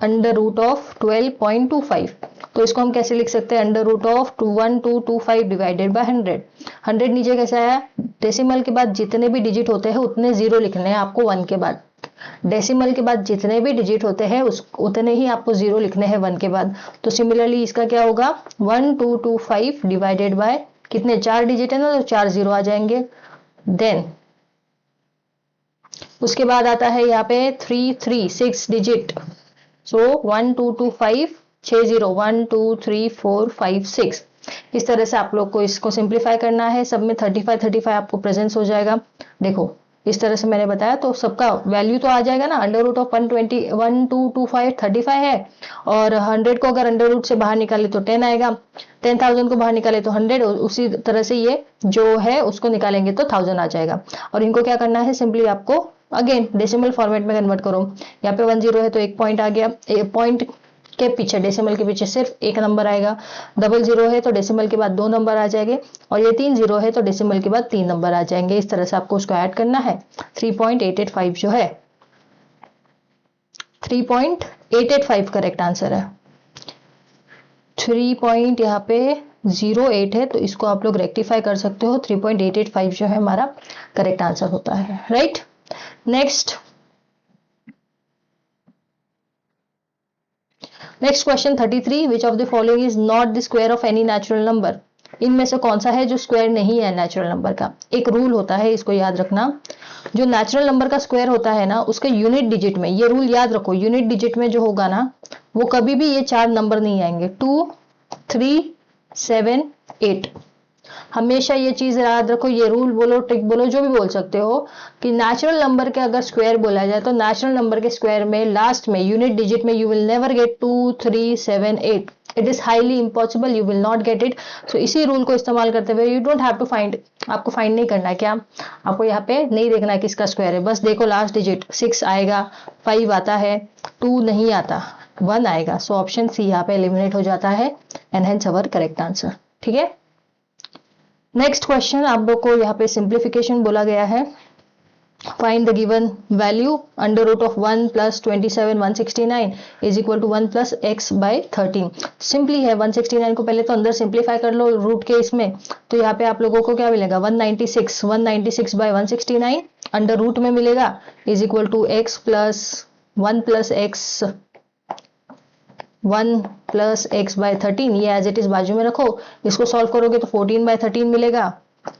12.25. तो इसको हम कैसे लिख सकते हैं? Under root of 1225 divided by 100. 100 नीचे कैसे आया? डेसिमल के बाद जितने भी डिजिट होते हैं उतने जीरो लिखने हैं आपको 1 के बाद. डेसिमल के बाद जितने भी डिजिट होते हैं उस उतने ही आपको जीरो लिखने हैं 1 के बाद। तो सिमिलरली इसका क्या होगा 1225 डिवाइडेड बाय कितने 4 डिजिट है ना, तो 4 जीरो आ जाएंगे। देन उसके बाद आता है यहाँ पे 336 डिजिट। सो 1225 6 जीरो 1 2 3 4 5 6। इस तरह से आप लोग को इसको सिंप्लीफाई करना है। सब में 35 आपको प्रेजेंस हो जाएगा। देखो इस तरह से मैंने बताया तो सबका वैल्यू तो आ जाएगा ना। अंडर रूट ऑफ 120 1225 35 है, और 100 को अगर अंडर रूट से बाहर निकाले तो 10 आएगा, 10,000 को बाहर निकाले तो 100, उसी तरह से ये जो है उसको निकालेंगे तो 1000 आ जाएगा। और इनको क्या करना है, सिंपली आपको अगेन डेसिमल फॉर्मेट में कन्वर्ट करो। यहाँ पे 1 जीरो है तो एक पॉइंट आ गया, पॉइंट के पीछे डेसिमल के पीछे सिर्फ एक नंबर आएगा। डबल जीरो है तो डेसिमल के बाद 2 नंबर आ जाएंगे, और ये 3 जीरो है तो डेसिमल के बाद 3 नंबर आ जाएंगे। इस तरह से आपको उसको ऐड करना है। 3.885 जो है 3.885 करेक्ट आंसर है। 3 पॉइंट यहाँ पे 08 है तो इसको आप लोग रेक्टिफाई कर सकते हो। 3.885 जो है हमारा करेक्ट आंसर होता है। Right, next question 33, which of the following is not the square of any natural number. इनमें से कौन सा है जो स्क्वायर नहीं है नेचुरल नंबर का। एक रूल होता है, इसको याद रखना, जो नेचुरल नंबर का स्क्वायर होता है ना उसके यूनिट डिजिट में, ये रूल याद रखो, यूनिट डिजिट में जो होगा ना वो कभी भी ये 4 नंबर नहीं आएंगे, 2 3 7 8। हमेशा ये चीज याद रखो, ये रूल बोलो ट्रिक बोलो जो भी बोल सकते हो, कि नेचुरल नंबर के अगर स्क्वायर बोला जाए तो नेचुरल नंबर के स्क्वायर में लास्ट में यूनिट डिजिट में you will never get 2 3 7 8। It is highly impossible, you will not get it. So इसी रूल को इस्तेमाल करते हुए you don't have to find, आपको फाइंड नहीं करना है, क्या आपको यहाँ पे नहीं देखना है किसका स्क्वायर है, बस देखो लास्ट डिजिट 6 आएगा, 5 आता है, 2 नहीं आता, 1 आएगा। सो ऑप्शन सी यहाँ पे एलिमिनेट हो जाता है, and hence our correct answer. ठीक है, नेक्स्ट क्वेश्चन आप लोग को यहाँ पे सिंप्लीफिकेशन बोला गया है। Find the given value under root of 1 plus 27 169 is equal to 1 plus x by 13। Simply है, 169 को पहले तो अंदर सिंप्लीफाई कर लो रूट के इसमें, तो यहाँ पे आप लोगों को क्या मिलेगा 196 बाई 169 अंडर रूट में मिलेगा, is equal to x plus 1 plus x 1 plus x by 13। ये एज इट इज बाजू में रखो, इसको सॉल्व करोगे तो 14 बाय 13 मिलेगा,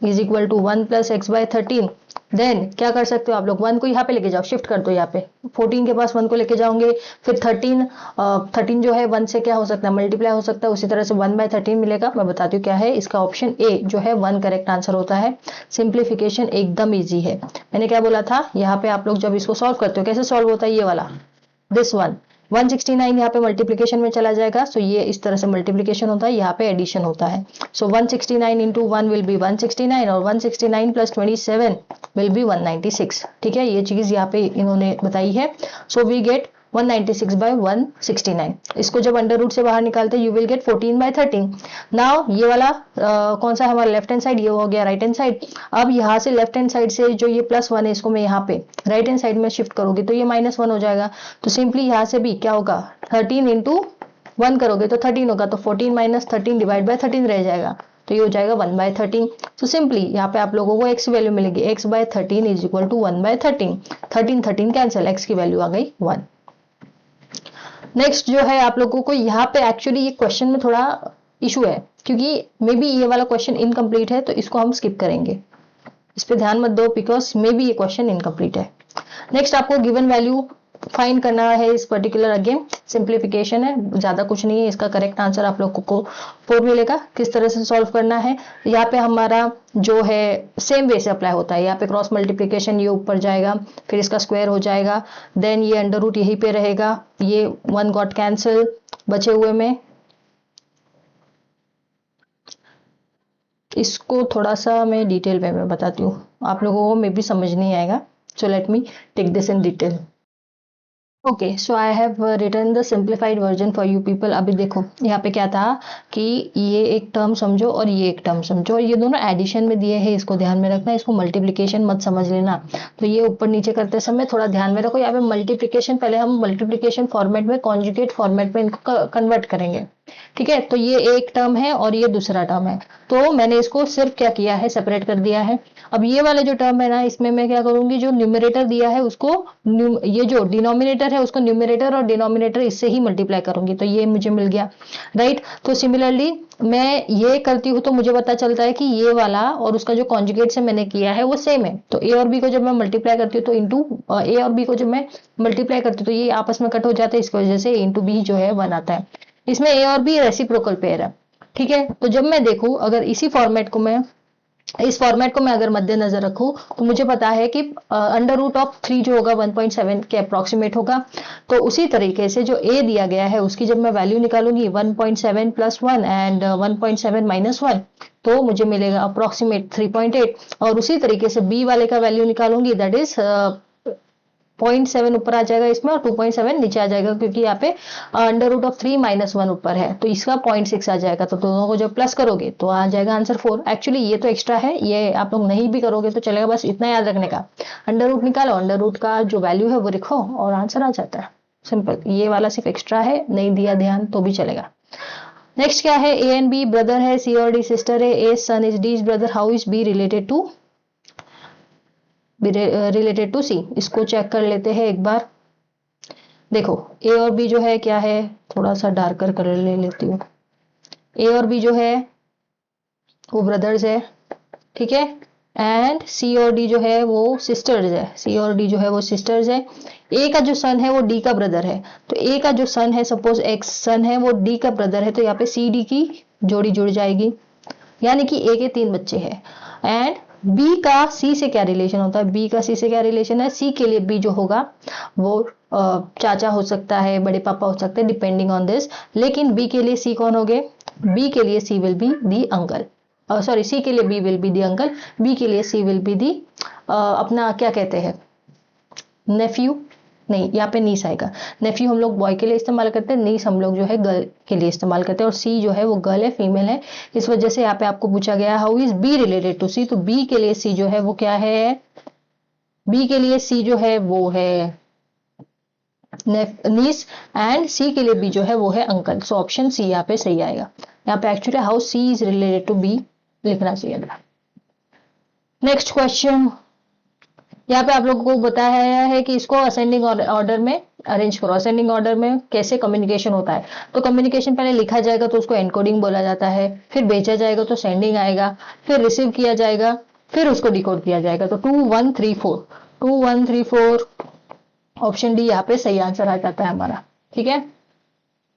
is equal to 1 plus x by 13। Then क्या कर सकते हो आप लोग, 1 को यहाँ पे लेके जाओ, शिफ्ट कर दो, यहाँ पे 14 के पास 1 को लेके जाओगे, फिर 13 जो है 1 से क्या हो सकता है मल्टीप्लाई हो सकता है, उसी तरह से 1 बाय 13 मिलेगा। मैं बताती हूँ क्या है इसका, ऑप्शन ए जो है 1 करेक्ट आंसर होता है। सिंप्लीफिकेशन एकदम ईजी है। मैंने क्या बोला था, यहाँ पे आप लोग जब इसको सॉल्व करते हो कैसे सॉल्व होता है, ये वाला दिस वन 169 यहाँ पे मल्टीप्लीकेशन में चला जाएगा, सो ये इस तरह से मल्टीप्लीकेशन होता है, यहाँ पे एडिशन होता है। सो 169 इंटू 1 विल बी 169, और 169 प्लस 27 विल बी 196। ठीक है, ये चीज यहाँ पे इन्होंने बताई है। So we get 196 by 169। इसको जब अंडर रूट से बाहर निकालते you will get 14 by 13। Now ये वाला कौन सा है हमारा लेफ्ट हैंड साइड, ये हो गया राइट हैंड साइड। अब यहाँ से लेफ्ट हैंड साइड से जो ये +1 है इसको मैं यहाँ पे राइट हैंड साइड में शिफ्ट करोगी तो ये -1 हो जाएगा। तो सिंपली यहाँ से भी क्या होगा 13 इंटू 1 करोगे तो 13 होगा, तो 14 माइनस 13 डिवाइड बाय 13 रह जाएगा, तो ये हो जाएगा 1 बाय 13। तो सिंपली यहाँ पे आप लोगों को x की वैल्यू मिलेगी, x by 13 is equal to 1 by 13। 13 cancel, x की वैल्यू आ गई 1। नेक्स्ट जो है आप लोगों को यहाँ पे एक्चुअली ये क्वेश्चन में थोड़ा इशू है, क्योंकि मे बी ये वाला क्वेश्चन इनकम्प्लीट है, तो इसको हम स्किप करेंगे, इस पे ध्यान मत दो बिकॉज मे बी ये क्वेश्चन इनकम्प्लीट है। नेक्स्ट आपको गिवन वैल्यू फाइंड करना है, इस पर्टिकुलर अगेन सिंप्लीफिकेशन है, ज्यादा कुछ नहीं है। इसका करेक्ट आंसर आप लोगों को 4 मिलेगा। किस तरह से सॉल्व करना है, यहाँ पे हमारा जो है सेम वे से अप्लाई होता है। यहाँ पे क्रॉस मल्टीप्लिकेशन ये ऊपर जाएगा, फिर इसका स्क्वायर हो जाएगा, देन ये अंडर रूट यहीं पे रहेगा, ये 1 गॉट कैंसिल, बचे हुए में इसको थोड़ा सा मैं डिटेल में बताती हूँ, आप लोगों को मे भी समझ नहीं आएगा। So let me take this in detail. Okay, so I have written the simplified version for you people. अभी देखो यहाँ पे क्या था कि ये एक टर्म समझो और ये एक टर्म समझो, और ये दोनों एडिशन में दिए हैं, इसको ध्यान में रखना, इसको मल्टीप्लिकेशन मत समझ लेना। तो ये ऊपर नीचे करते समय थोड़ा ध्यान में रखो। यहाँ पे मल्टीप्लिकेशन पहले हम मल्टीप्लिकेशन फॉर्मेट में, कॉन्जुगेट फॉर्मेट में इनको कन्वर्ट करेंगे। ठीक है, तो ये एक टर्म है और ये दूसरा टर्म है, तो मैंने इसको सिर्फ क्या किया है, सेपरेट कर दिया है। अब ये वाला जो टर्म है ना, इसमें मैं क्या करूंगी, जो न्यूमरेटर दिया है उसको ये जो डिनोमिनेटर है उसको न्यूमरेटर और डिनोमिनेटर इससे ही मल्टीप्लाई करूंगी, तो ये मुझे मिल गया, राइट। तो सिमिलरली मैं ये करती हूँ तो मुझे पता चलता है कि ये वाला और उसका जो कॉन्जुगेट से मैंने किया है वो सेम है, तो ए और बी को जब मैं मल्टीप्लाई करती हूँ तो इंटू ए और बी को जब मैं मल्टीप्लाई करती हूँ तो ये आपस में कट हो जाते हैं, इसकी वजह से इंटू बी जो है 1 आता है। इसमें ए और बी रेसिप्रोकल पेयर है, ठीक है। तो जब मैं देखूं, अगर इसी फॉर्मेट को मैं इस फॉर्मेट को मैं अगर मद्देनजर रखूं तो मुझे पता है कि अंडर रूट ऑफ 3 जो होगा 1.7 के अप्रोक्सीमेट होगा। तो उसी तरीके से जो ए दिया गया है उसकी जब मैं वैल्यू निकालूंगी 1.7 प्लस 1 एंड 1.7 माइनस 1, तो मुझे मिलेगा अप्रोक्सीमेट 3.8। और उसी तरीके से बी वाले का वैल्यू निकालूंगी, दैट इज 0.7 ऊपर आ जाएगा इसमें और 2.7 नीचे आ जाएगा, क्योंकि यहाँ पे अंडर रूट ऑफ 3 माइनस 1 ऊपर है, तो इसका 0.6 आ जाएगा। तो दोनों को जब प्लस करोगे तो आ जाएगा आंसर 4। एक्चुअली ये तो एक्स्ट्रा है, ये आप लोग नहीं भी करोगे तो चलेगा, बस इतना याद रखने का, अंडर रूट निकालो, अंडर रूट का जो वैल्यू है वो लिखो और आंसर आ जाता है, सिंपल। ये वाला सिर्फ एक्स्ट्रा है, नहीं दिया ध्यान तो भी चलेगा। नेक्स्ट क्या है, ए एंड बी ब्रदर है, सी और डी सिस्टर है, A son is D brother, how is B related to C. इसको चेक कर लेते हैं एक बार। देखो ए और बी जो है क्या है, थोड़ा सा डार्कर कलर ले लेती हूँ। ए और बी जो है वो ब्रदर्स है, ठीक है। एंड सी और डी जो है वो सिस्टर्स है, सी और डी जो है वो सिस्टर्स है। ए का जो सन है वो डी का ब्रदर है, तो ए का जो सन है, सपोज एक्स सन है, वो डी का ब्रदर है, तो यहाँ पे सी डी की जोड़ी जुड़ जाएगी, यानी कि ए के 3 बच्चे हैं। एंड बी का सी से क्या रिलेशन होता है, बी का सी से क्या रिलेशन है, सी के लिए बी जो होगा वो चाचा हो सकता है, बड़े पापा हो सकते हैं, डिपेंडिंग ऑन दिस। लेकिन बी के लिए सी कौन हो गए, बी के लिए C will be the uncle, sorry C के लिए B will be the uncle, B के लिए सी विल बी दी अपना क्या कहते हैं, नेफ्यू, नहीं यहाँ पे नीस आएगा। नेफ्यू हम लोग बॉय के लिए इस्तेमाल करते हैं, नीस हम लोग जो है गर्ल के लिए इस्तेमाल करते हैं। और सी जो है वो गर्ल है, फीमेल है, इस वजह से यहाँ पे आपको पूछा गया how is B related to C, तो बी के लिए सी जो है वो क्या है, बी के लिए सी जो है वो है नीस, एंड सी के लिए बी जो है वो है अंकल। सो ऑप्शन सी यहाँ पे सही आएगा। यहाँ पे actually how C is related to B लिखना चाहिए था। नेक्स्ट क्वेश्चन, यहाँ पे आप लोगों को बताया है कि इसको असेंडिंग ऑर्डर में अरेंज करो। असेंडिंग ऑर्डर में कैसे कम्युनिकेशन होता है, तो कम्युनिकेशन पहले लिखा जाएगा तो उसको एनकोडिंग बोला जाता है, फिर भेजा जाएगा तो सेंडिंग आएगा, फिर रिसीव किया जाएगा, फिर उसको डिकोड किया जाएगा। तो 2 1 3 4 2 1 3 4 ऑप्शन डी यहाँ पे सही आंसर आ जाता है हमारा, ठीक है।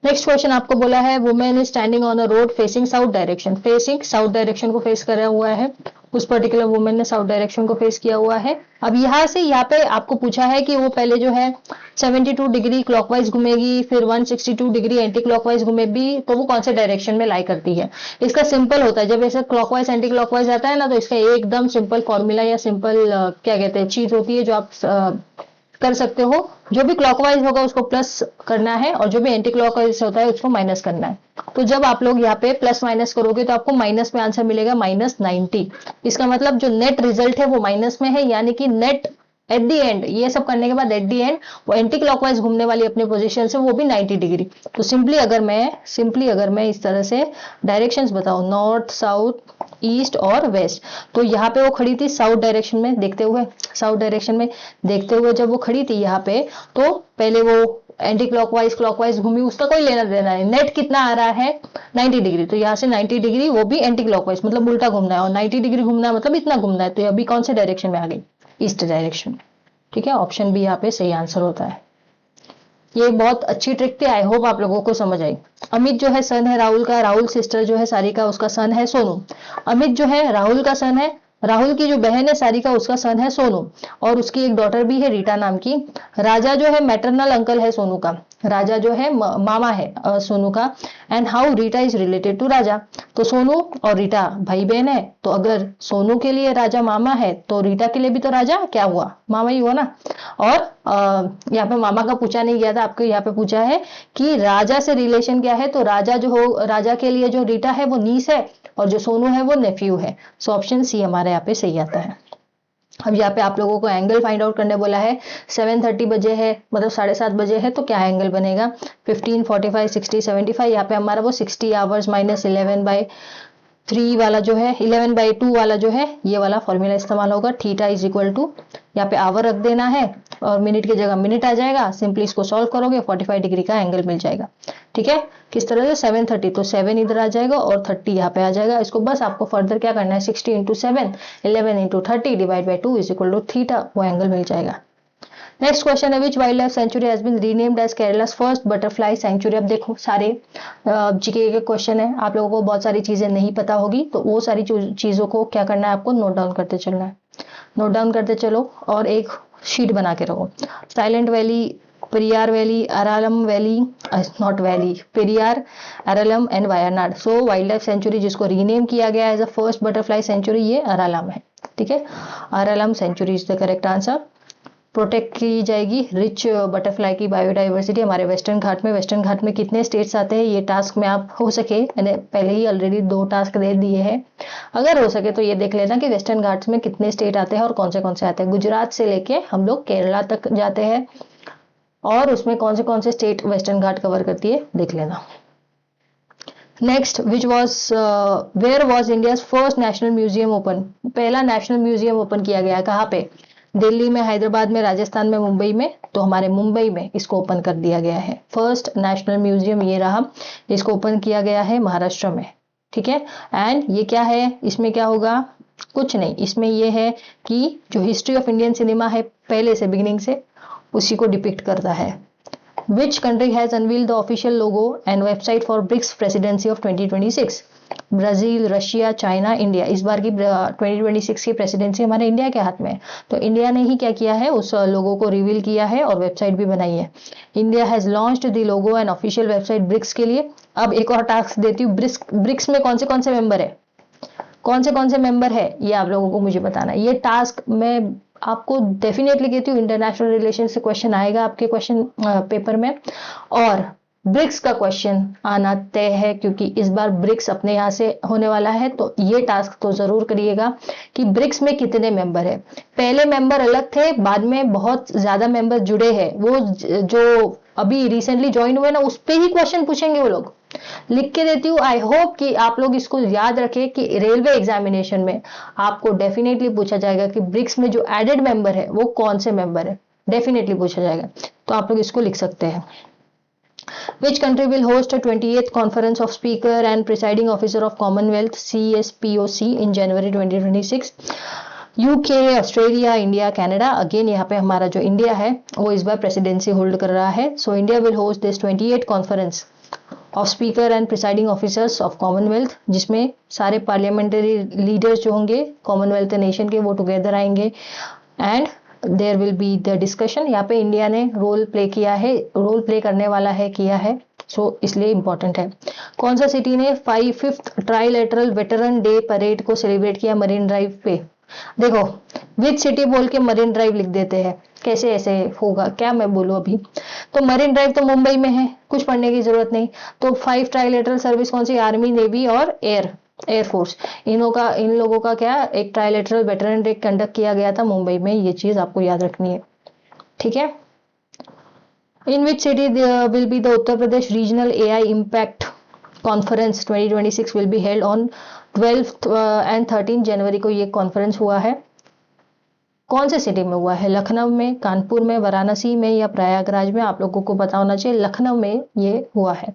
नेक्स्ट क्वेश्चन आपको बोला है women is standing on a road facing south direction, facing south direction को फेस करा हुआ है, उस पर्टिकुलर वुमेन ने साउथ डायरेक्शन को फेस किया हुआ है। अब यहाँ से यहाँ पे आपको पूछा है कि वो पहले जो है 72 डिग्री क्लॉकवाइज घूमेगी, फिर 162 डिग्री एंटी क्लॉकवाइज घूमेगी, तो वो कौन से डायरेक्शन में लाई करती है। इसका सिंपल होता है, जब ऐसा क्लॉकवाइज एंटी क्लॉकवाइज आता है ना, तो इसका एकदम सिंपल फॉर्मूला या सिंपल क्या कहते हैं चीज होती है जो आप कर सकते हो। जो भी क्लॉकवाइज होगा उसको प्लस करना है और जो भी एंटी क्लॉकवाइज होता है उसको माइनस करना है। तो जब आप लोग यहाँ पे प्लस माइनस करोगे तो आपको माइनस में आंसर मिलेगा -90। इसका मतलब जो नेट रिजल्ट है वो माइनस में है, यानी कि नेट एट दी एंड, ये सब करने के बाद एट दी एंड वो एंटी क्लॉकवाइज घूमने वाली अपने पोजीशन से वो भी 90 डिग्री। तो सिंपली अगर मैं इस तरह से डायरेक्शंस बताऊं, नॉर्थ साउथ ईस्ट और वेस्ट, तो यहाँ पे वो खड़ी थी साउथ डायरेक्शन में देखते हुए जब वो खड़ी थी यहाँ पे, तो पहले वो एंटी क्लॉकवाइज घूमी, उसका कोई लेना देना नहीं। नेट कितना आ रहा है 90 डिग्री, तो यहाँ से 90 डिग्री वो भी एंटी क्लॉकवाइज मतलब उल्टा घूमना है, और 90 डिग्री घूमना है मतलब इतना घूमना है। तो अभी कौन से डायरेक्शन में आ गई, ईस्ट डायरेक्शन, ठीक है। ऑप्शन बी यहाँ पे सही आंसर होता है। ये बहुत अच्छी ट्रिक थी, आई होप आप लोगों को समझ आई। अमित जो है सन है राहुल का, राहुल सिस्टर जो है सारिका उसका सन है सोनू। अमित जो है राहुल का सन है, राहुल की जो बहन है सारिका उसका सन है सोनू, और उसकी एक डॉटर भी है रीटा नाम की। राजा जो है मैटरनल अंकल है सोनू का, राजा जो है मामा है सोनू का। And how Rita is related to Raja, तो सोनू और रीटा भाई बहन है, तो अगर सोनू के लिए राजा मामा है तो रीटा के लिए भी तो राजा क्या हुआ, मामा ही हुआ ना। और यहाँ पे मामा का पूछा नहीं गया था, आपको यहाँ पे पूछा है कि राजा से रिलेशन क्या है, तो राजा के लिए जो रीटा है वो नीस है और जो सोनू है वो नेफ्यू है। सो ऑप्शन सी हमारे यहाँ पे सही आता है। अब यहाँ पे आप लोगों को एंगल फाइंड आउट करने बोला है। 7:30 बजे है, मतलब 7:30 बजे है, तो क्या एंगल बनेगा? 15, 45, 60, 75। यहाँ पे हमारा वो 60 आवर्स माइनस 11/3 वाला जो है, 11/2 वाला जो है, ये वाला फॉर्मूला इस्तेमाल होगा। थीटा इज इक्वल टू, यहाँ पे आवर रख देना है और मिनट की जगह मिनट आ जाएगा। सिंपली इसको सॉल्व करोगे 45 डिग्री का एंगल मिल जाएगा। ठीक है, किस तरह से? 7:30, तो 7 इधर आ जाएगा और 30 यहाँ पे आ जाएगा। इसको बस आपको फर्दर क्या करना है? 60 into 7, 11 into 30 divide by 2 is equal to theta, वो एंगल मिल जाएगा। नेक्स्ट क्वेश्चन है, which wildlife sanctuary has been renamed as Kerala's first butterfly sanctuary. अब देखो, सारे जीके के क्वेश्चन है, आप लोगों को बहुत सारी चीजें नहीं पता होगी, तो वो सारी चीजों को क्या करना है? आपको नोट डाउन करते चलना है। नोट डाउन करते चलो और एक शीट बना के रखो। Silent Valley, Periyar valley, Aralam valley, not valley, Periyar, Aralam and Wayanad. So wildlife sanctuary जिसको रीनेम किया गया as a first butterfly sanctuary, ये अरालम है। ठीक है, Aralam sanctuary is the correct answer. Protect की जाएगी रिच बटरफ्लाई की बायोडाइवर्सिटी हमारे वेस्टर्न घाट में। वेस्टर्न घाट में कितने स्टेट्स आते हैं, ये टास्क में आप हो सके, मैंने पहले ही ऑलरेडी 2 टास्क दे दिए हैं, अगर हो सके तो ये देख लेना कि वेस्टर्न घाट्स में कितने स्टेट आते हैं और कौन से आते हैं। गुजरात से लेके हम लोग केरला तक जाते हैं और उसमें कौन से स्टेट वेस्टर्न घाट कवर करती है, देख लेना। Next, where was India first national museum open. पहला नेशनल म्यूजियम ओपन किया गया कहाँ पे? दिल्ली में, हैदराबाद में, राजस्थान में, मुंबई में। तो हमारे मुंबई में इसको ओपन कर दिया गया है। फर्स्ट नेशनल म्यूजियम ये रहा, इसको ओपन किया गया है महाराष्ट्र में। ठीक है, एंड ये क्या है, इसमें क्या होगा? कुछ नहीं, इसमें ये है कि जो हिस्ट्री ऑफ इंडियन सिनेमा है पहले से, बिगिनिंग से, उसी को डिपिक्ट करता है। Which country has unveiled the official logo and website for BRICS presidency of 2026? Brazil, Russia, China, India. इस बार की 2026 की प्रेसिडेंसी हमारे इंडिया के हाथ में है, तो इंडिया ने ही क्या किया है? उस लोगो को रिवील किया है और वेबसाइट भी बनाई है। India has launched the logo and official website BRICS के लिए। अब एक और टास्क देती हूँ, ब्रिक्स में कौन से मेंबर है? कौन से मेंबर है, ये आप लोगों को मुझे बताना है। ये टास्क मैं आपको डेफिनेटली कहती हूँ, इंटरनेशनल रिलेशन से क्वेश्चन आएगा आपके क्वेश्चन पेपर में, और ब्रिक्स का क्वेश्चन आना तय है, क्योंकि इस बार ब्रिक्स अपने यहाँ से होने वाला है। तो ये टास्क तो जरूर करिएगा कि ब्रिक्स में कितने मेंबर है। पहले मेंबर अलग थे, बाद में बहुत ज्यादा मेंबर जुड़े हैं। वो जो अभी रिसेंटली ज्वाइन हुए ना, उस पर ही क्वेश्चन पूछेंगे वो लोग। लिख के देती हूँ, आई होप कि आप लोग इसको याद रखें कि रेलवे एग्जामिनेशन में आपको डेफिनेटली पूछा जाएगा कि ब्रिक्स में जो एडेड मेंबर है वो कौन से मेंबर है, डेफिनेटली पूछा जाएगा। तो आप लोग इसको लिख सकते हैं। Which country will host a 28th Conference of Speaker and Presiding Officer of Commonwealth CSPOC in January 2026? UK, Australia, India, Canada. Again यहाँ पे हमारा जो इंडिया है वो इस बार प्रेसिडेंसी होल्ड कर रहा है। So India will host this 28 conference of speaker and presiding officers of Commonwealth, जिसमें सारे पार्लियामेंट्री लीडर्स जो होंगे कॉमनवेल्थ नेशन के, वो टुगेदर आएंगे and there will be the discussion. यहाँ पे इंडिया ने रोल प्ले किया है, रोल प्ले करने वाला है, किया है, सो इसलिए इंपॉर्टेंट है। कौन सा सिटी ने 5th trilateral veteran day parade को सेलिब्रेट किया मरीन ड्राइव पे? देखो, विच सिटी बोल के मरीन ड्राइव लिख देते हैं, कैसे ऐसे होगा, क्या मैं बोलूं अभी। तो मरीन ड्राइव तो मुंबई में है, कुछ पढ़ने की जरूरत नहीं। तो 5 ट्राइलेटरल सर्विस कौन सी? आर्मी, नेवी और एयरफोर्स। इन लोगों का क्या, एक ट्राइलेटरल वेटरन डे कंडक्ट किया गया था मुंबई में, ये चीज आपको याद रखनी है। ठीक है। In which city will be the Uttar Pradesh regional AI impact conference 2026 will be held on 12th and 13 जनवरी को ये कॉन्फ्रेंस हुआ है। कौन से सिटी में हुआ है? लखनऊ में, कानपुर में, वाराणसी में या प्रयागराज में? आप लोगों को पता होना चाहिए, लखनऊ में ये हुआ है।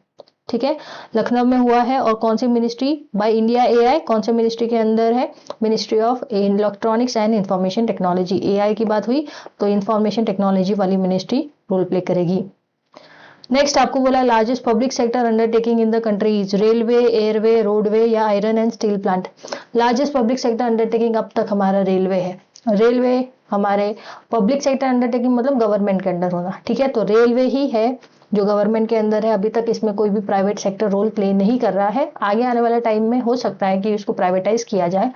ठीक है, लखनऊ में हुआ है। और कौन सी मिनिस्ट्री? By India AI। कौन से मिनिस्ट्री के अंदर है? Ministry of electronics and information technology. AI की बात हुई तो इंफॉर्मेशन टेक्नोलॉजी वाली मिनिस्ट्री रोल प्ले करेगी। नेक्स्ट आपको बोला largest public sector undertaking in the country is railway, airway, roadway या iron and steel plant. Largest public sector undertaking अब तक हमारा रेलवे है। रेलवे हमारे पब्लिक सेक्टर अंडरटेकिंग मतलब गवर्नमेंट के अंडर होना। ठीक है, तो रेलवे ही है जो गवर्नमेंट के अंदर है। अभी तक इसमें कोई भी प्राइवेट सेक्टर रोल प्ले नहीं कर रहा है। आगे आने वाले टाइम में हो सकता है कि इसको प्राइवेटाइज किया जाए,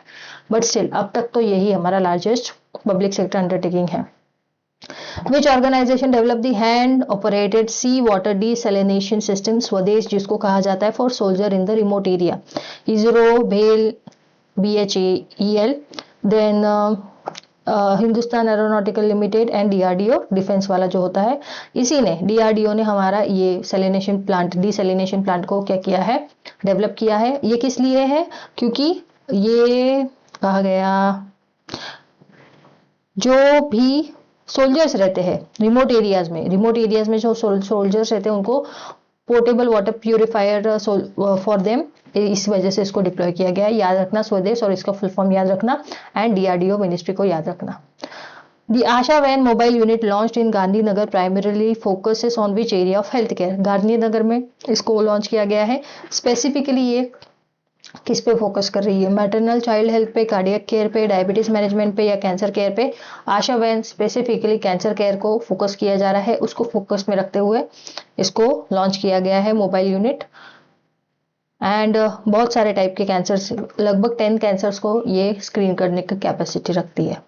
बट स्टिल अब तक तो यही हमारा लार्जेस्ट पब्लिक सेक्टर अंडरटेकिंग है। Which organization developed the hand operated sea water desalination system स्वदेश जिसको कहा जाता है for soldier in the remote area? ISRO, BHEL, then Hindustan aeronautical limited and DRDO defence वाला जो होता है, इसी ने डीआरडीओ ने हमारा ये सैलिनेशन प्लांट, डीसैलिनेशन प्लांट को क्या किया है, डेवलप किया है। ये किस लिए है, क्योंकि ये कहा गया जो भी सोल्जर्स रहते हैं रिमोट एरियाज में जो सोल्जर्स रहते हैं उनको portable water purifier for them, इस वजह से इसको डिप्लॉय किया गया है। याद रखना स्वदेश और इसका फुल फॉर्म याद रखना, एंड डीआरडीओ मिनिस्ट्री को याद रखना। The Asha Van mobile unit launched in Gandhinagar primarily focuses on which area of healthcare? Gandhinagar में इसको लॉन्च किया गया है। स्पेसिफिकली ये किस पे फोकस कर रही है, मैटरनल चाइल्ड हेल्थ पे, कार्डियक केयर पे, डायबिटीज मैनेजमेंट पे या कैंसर केयर पे? आशा वैन स्पेसिफिकली कैंसर केयर को फोकस किया जा रहा है, उसको फोकस में रखते हुए इसको लॉन्च किया गया है मोबाइल यूनिट। एंड बहुत सारे टाइप के कैंसर्स, लगभग 10 कैंसर्स को ये स्क्रीन करने की कैपेसिटी रखती है।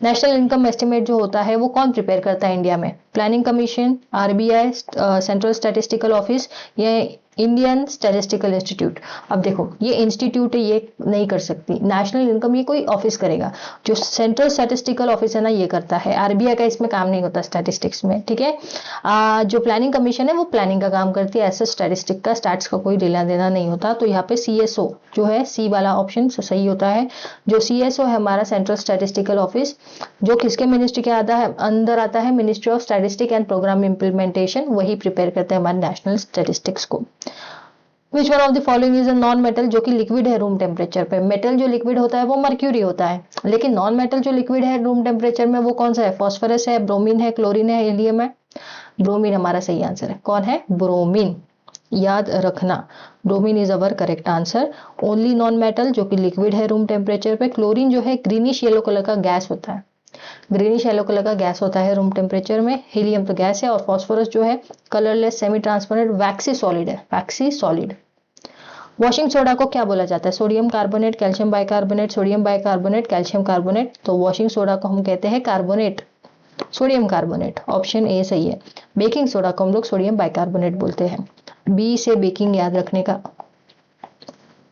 नेशनल इनकम एस्टिमेट जो होता है वो कौन प्रिपेयर करता है इंडिया में? Planning commission, RBI, central statistical office या इंडियन स्टैटिस्टिकल इंस्टीट्यूट? अब देखो ये इंस्टीट्यूट ये नहीं कर सकती, नेशनल इनकम ये कोई ऑफिस करेगा, जो सेंट्रल स्टैटिस्टिकल ऑफिस है ना ये करता है, आरबीआई का इसमें काम नहीं होता स्टैटिस्टिक्स में, ठीक है। जो प्लानिंग कमीशन है वो प्लानिंग का काम करती है, ऐसा स्टैटिस्टिक का स्टैट्स का कोई लेना देना नहीं होता। तो यहाँ पे सीएसओ जो है, सी वाला ऑप्शन सही होता है। जो सीएसओ है हमारा सेंट्रल स्टैटिस्टिकल ऑफिस, जो किसके मिनिस्ट्री के अंदर आता है, ministry of statistic and programme implementation, वही प्रिपेयर करते हैं हमारे नेशनल स्टैटिस्टिक्स को। Which one of the following is a non metal, जो कि लिक्विड है रूम टेम्परेचर पे? मेटल जो लिक्विड होता है वो मर्क्यूरी होता है, लेकिन नॉन मेटल जो लिक्विड है रूम टेम्परेचर में वो कौन सा है? फॉस्फोरस है, ब्रोमीन है, क्लोरीन है, हीलियम है? ब्रोमीन हमारा सही आंसर है। कौन है? ब्रोमीन। याद रखना, bromine is our correct answer. Only non metal जो कि लिक्विड है रूम टेम्परेचर पे। क्लोरीन जो है ग्रीनिश येलो कलर का गैस होता है, ग्रीनिश येलो कलर का गैस होता है रूम टेम्परेचर में। हीलियम तो गैस है, और फॉस्फोरस जो है कलरलेस सेमी ट्रांसपेरेंट वैक्सी सॉलिड है, वैक्सी सॉलिड। वॉशिंग सोडा को क्या बोला जाता है? Sodium carbonate, calcium bicarbonate, sodium bicarbonate, calcium carbonate? तो वॉशिंग सोडा को हम कहते हैं carbonate, sodium carbonate, option A सही है। बेकिंग सोडा को हम लोग सोडियम बाइकार्बोनेट बोलते हैं। बी से बेकिंग याद रखने का,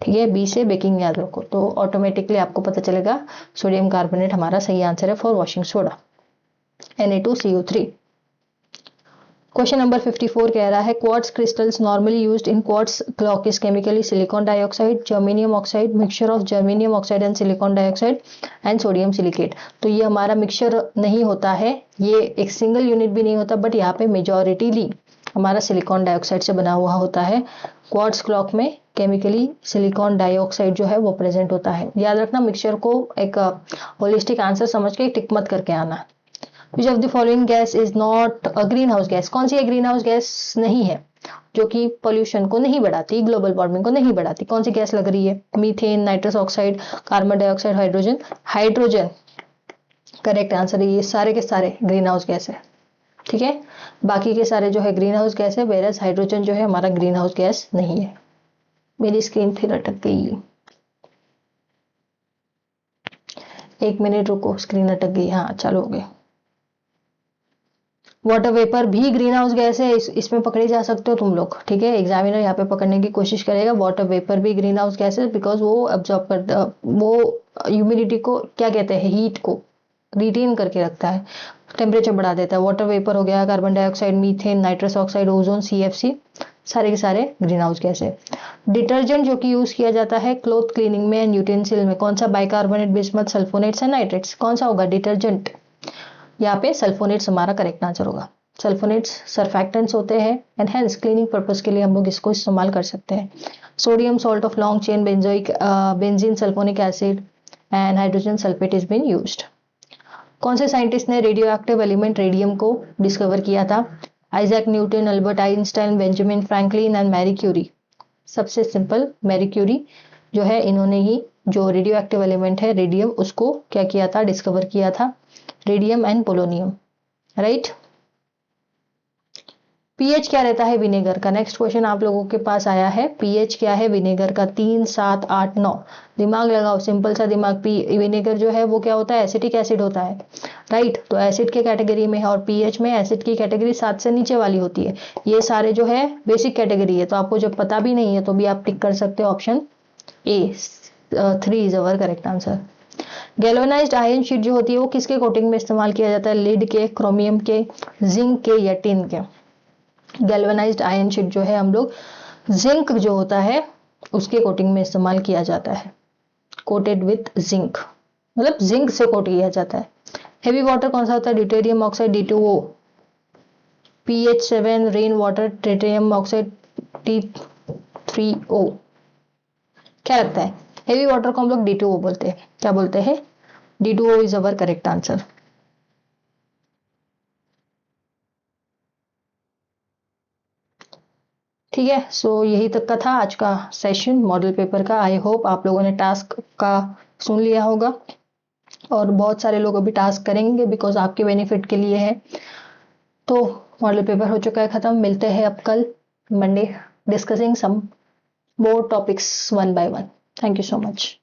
ठीक है, बी से बेकिंग याद रखो तो ऑटोमेटिकली आपको पता चलेगा सोडियम कार्बोनेट हमारा सही आंसर है for washing soda. Na2CO3। Question number 54 कह रहा है quartz crystals normally used in quartz clock is chemically silicon dioxide, germanium oxide, mixture of germanium oxide and silicon dioxide and sodium silicate. तो ये हमारा mixture नहीं होता है, ये एक सिंगल यूनिट भी नहीं होता, बट यहाँ पे मेजॉरिटीली हमारा सिलिकॉन डाइऑक्साइड से बना हुआ होता है। क्वार्ट्ज क्लॉक में केमिकली सिलिकॉन डाइऑक्साइड जो है वो प्रेजेंट होता है। याद रखना मिक्सचर को एक होलिस्टिक आंसर समझ के टिक मत करके आना। विच of the following gas is not a green house gas? कौन सी एक ग्रीन हाउस गैस नहीं है जो कि पोल्यूशन को नहीं बढ़ाती, ग्लोबल वार्मिंग को नहीं बढ़ाती? कौन सी गैस लग रही है? Methane, nitrous oxide, carbon dioxide, hydrogen? Hydrogen correct answer है। ये सारे के सारे ग्रीन हाउस गैस है, ठीक है, बाकी के सारे जो है ग्रीन हाउस गैस है, वेरस हाइड्रोजन जो है हमारा ग्रीन हाउस गैस नहीं है। मेरी स्क्रीन फिर अटक गई, एक मिनट रुको, स्क्रीन अटक गई। हाँ चालू हो गई। वाटर वेपर भी ग्रीन हाउस गैस है, इसमें पकड़े जा सकते हो तुम लोग, ठीक है, एग्जामिनर यहाँ पे पकड़ने की कोशिश करेगा। वाटर वेपर भी ग्रीन हाउस गैस है, बिकॉज वो अब्जॉर्ब करता, वो ह्यूमिडिटी को क्या कहते हैं, हीट को रिटेन करके रखता है, टेम्परेचर बढ़ा देता है। वाटर वेपर हो गया, carbon dioxide, methane, nitrous oxide, ozone, CFC, सारे के सारे ग्रीन हाउस गैस है। डिटर्जेंट जो कि यूज किया जाता है क्लोथ क्लीनिंग में एंड यूटेंसिल में, कौन सा? Bicarbonate, bismuth, sulphonates and nitrates? कौन सा होगा डिटर्जेंट? यहाँ पे सल्फोनेट्स हमारा करेक्ट आंसर होगा। सल्फोनेट्स सरफेक्टेंट्स होते हैं एंड हेंस क्लीनिंग पर्पस के लिए हम लोग इसको इस्तेमाल कर सकते हैं। Sodium salt of long chain benzoic benzene sulphonic acid and hydrogen sulphate is been used. कौन से साइंटिस्ट ने रेडियो एक्टिव एलिमेंट रेडियम को डिस्कवर किया था? Isaac Newton, Albert Einstein, Benjamin Franklin and Marie Curie? सबसे सिंपल मैरी क्यूरी जो है, इन्होंने ही जो रेडियो एक्टिव एलिमेंट है रेडियम, उसको क्या किया था, डिस्कवर किया था, radium and polonium, right. PH क्या रहता है विनेगर का? नेक्स्ट क्वेश्चन आप लोगों के पास आया है, पीएच क्या है विनेगर का? 3, 7, 8, 9, दिमाग लगाओ, सिंपल सा दिमाग। विनेगर जो है वो क्या होता है? एसिटिक एसिड होता है, राइट। तो एसिड के कैटेगरी में है, और पीएच में एसिड की कैटेगरी 7 से नीचे वाली होती है। ये सारे जो है बेसिक कैटेगरी है, तो आपको जब पता भी नहीं है तो भी आप टिक कर सकते हो option A, 3 is our correct answer. Galvanised iron sheet जो होती है वो किसके कोटिंग में इस्तेमाल किया जाता है? लीड के, क्रोमियम के, जिंक के या टिन के? गैल्वेनाइज्ड आयरन शीट जो है हम लोग जिंक जो होता है उसके कोटिंग में इस्तेमाल किया जाता है, कोटेड विथ जिंक, मतलब जिंक से कोट किया जाता है। हेवी वाटर कौन सा होता है? Deuterium oxide D2O, PH7 rain water, tritium oxide T3O। क्या लगता है? हेवी वाटर को हम लोग D2O बोलते हैं। क्या बोलते हैं? D2O is our correct answer. ठीक है, सो यही तक का था आज का सेशन मॉडल पेपर का। आई होप आप लोगों ने टास्क का सुन लिया होगा और बहुत सारे लोग अभी टास्क करेंगे बिकॉज आपके बेनिफिट के लिए है। तो मॉडल पेपर हो चुका है खत्म। मिलते हैं अब कल Monday discussing some more topics one by one. Thank you so much.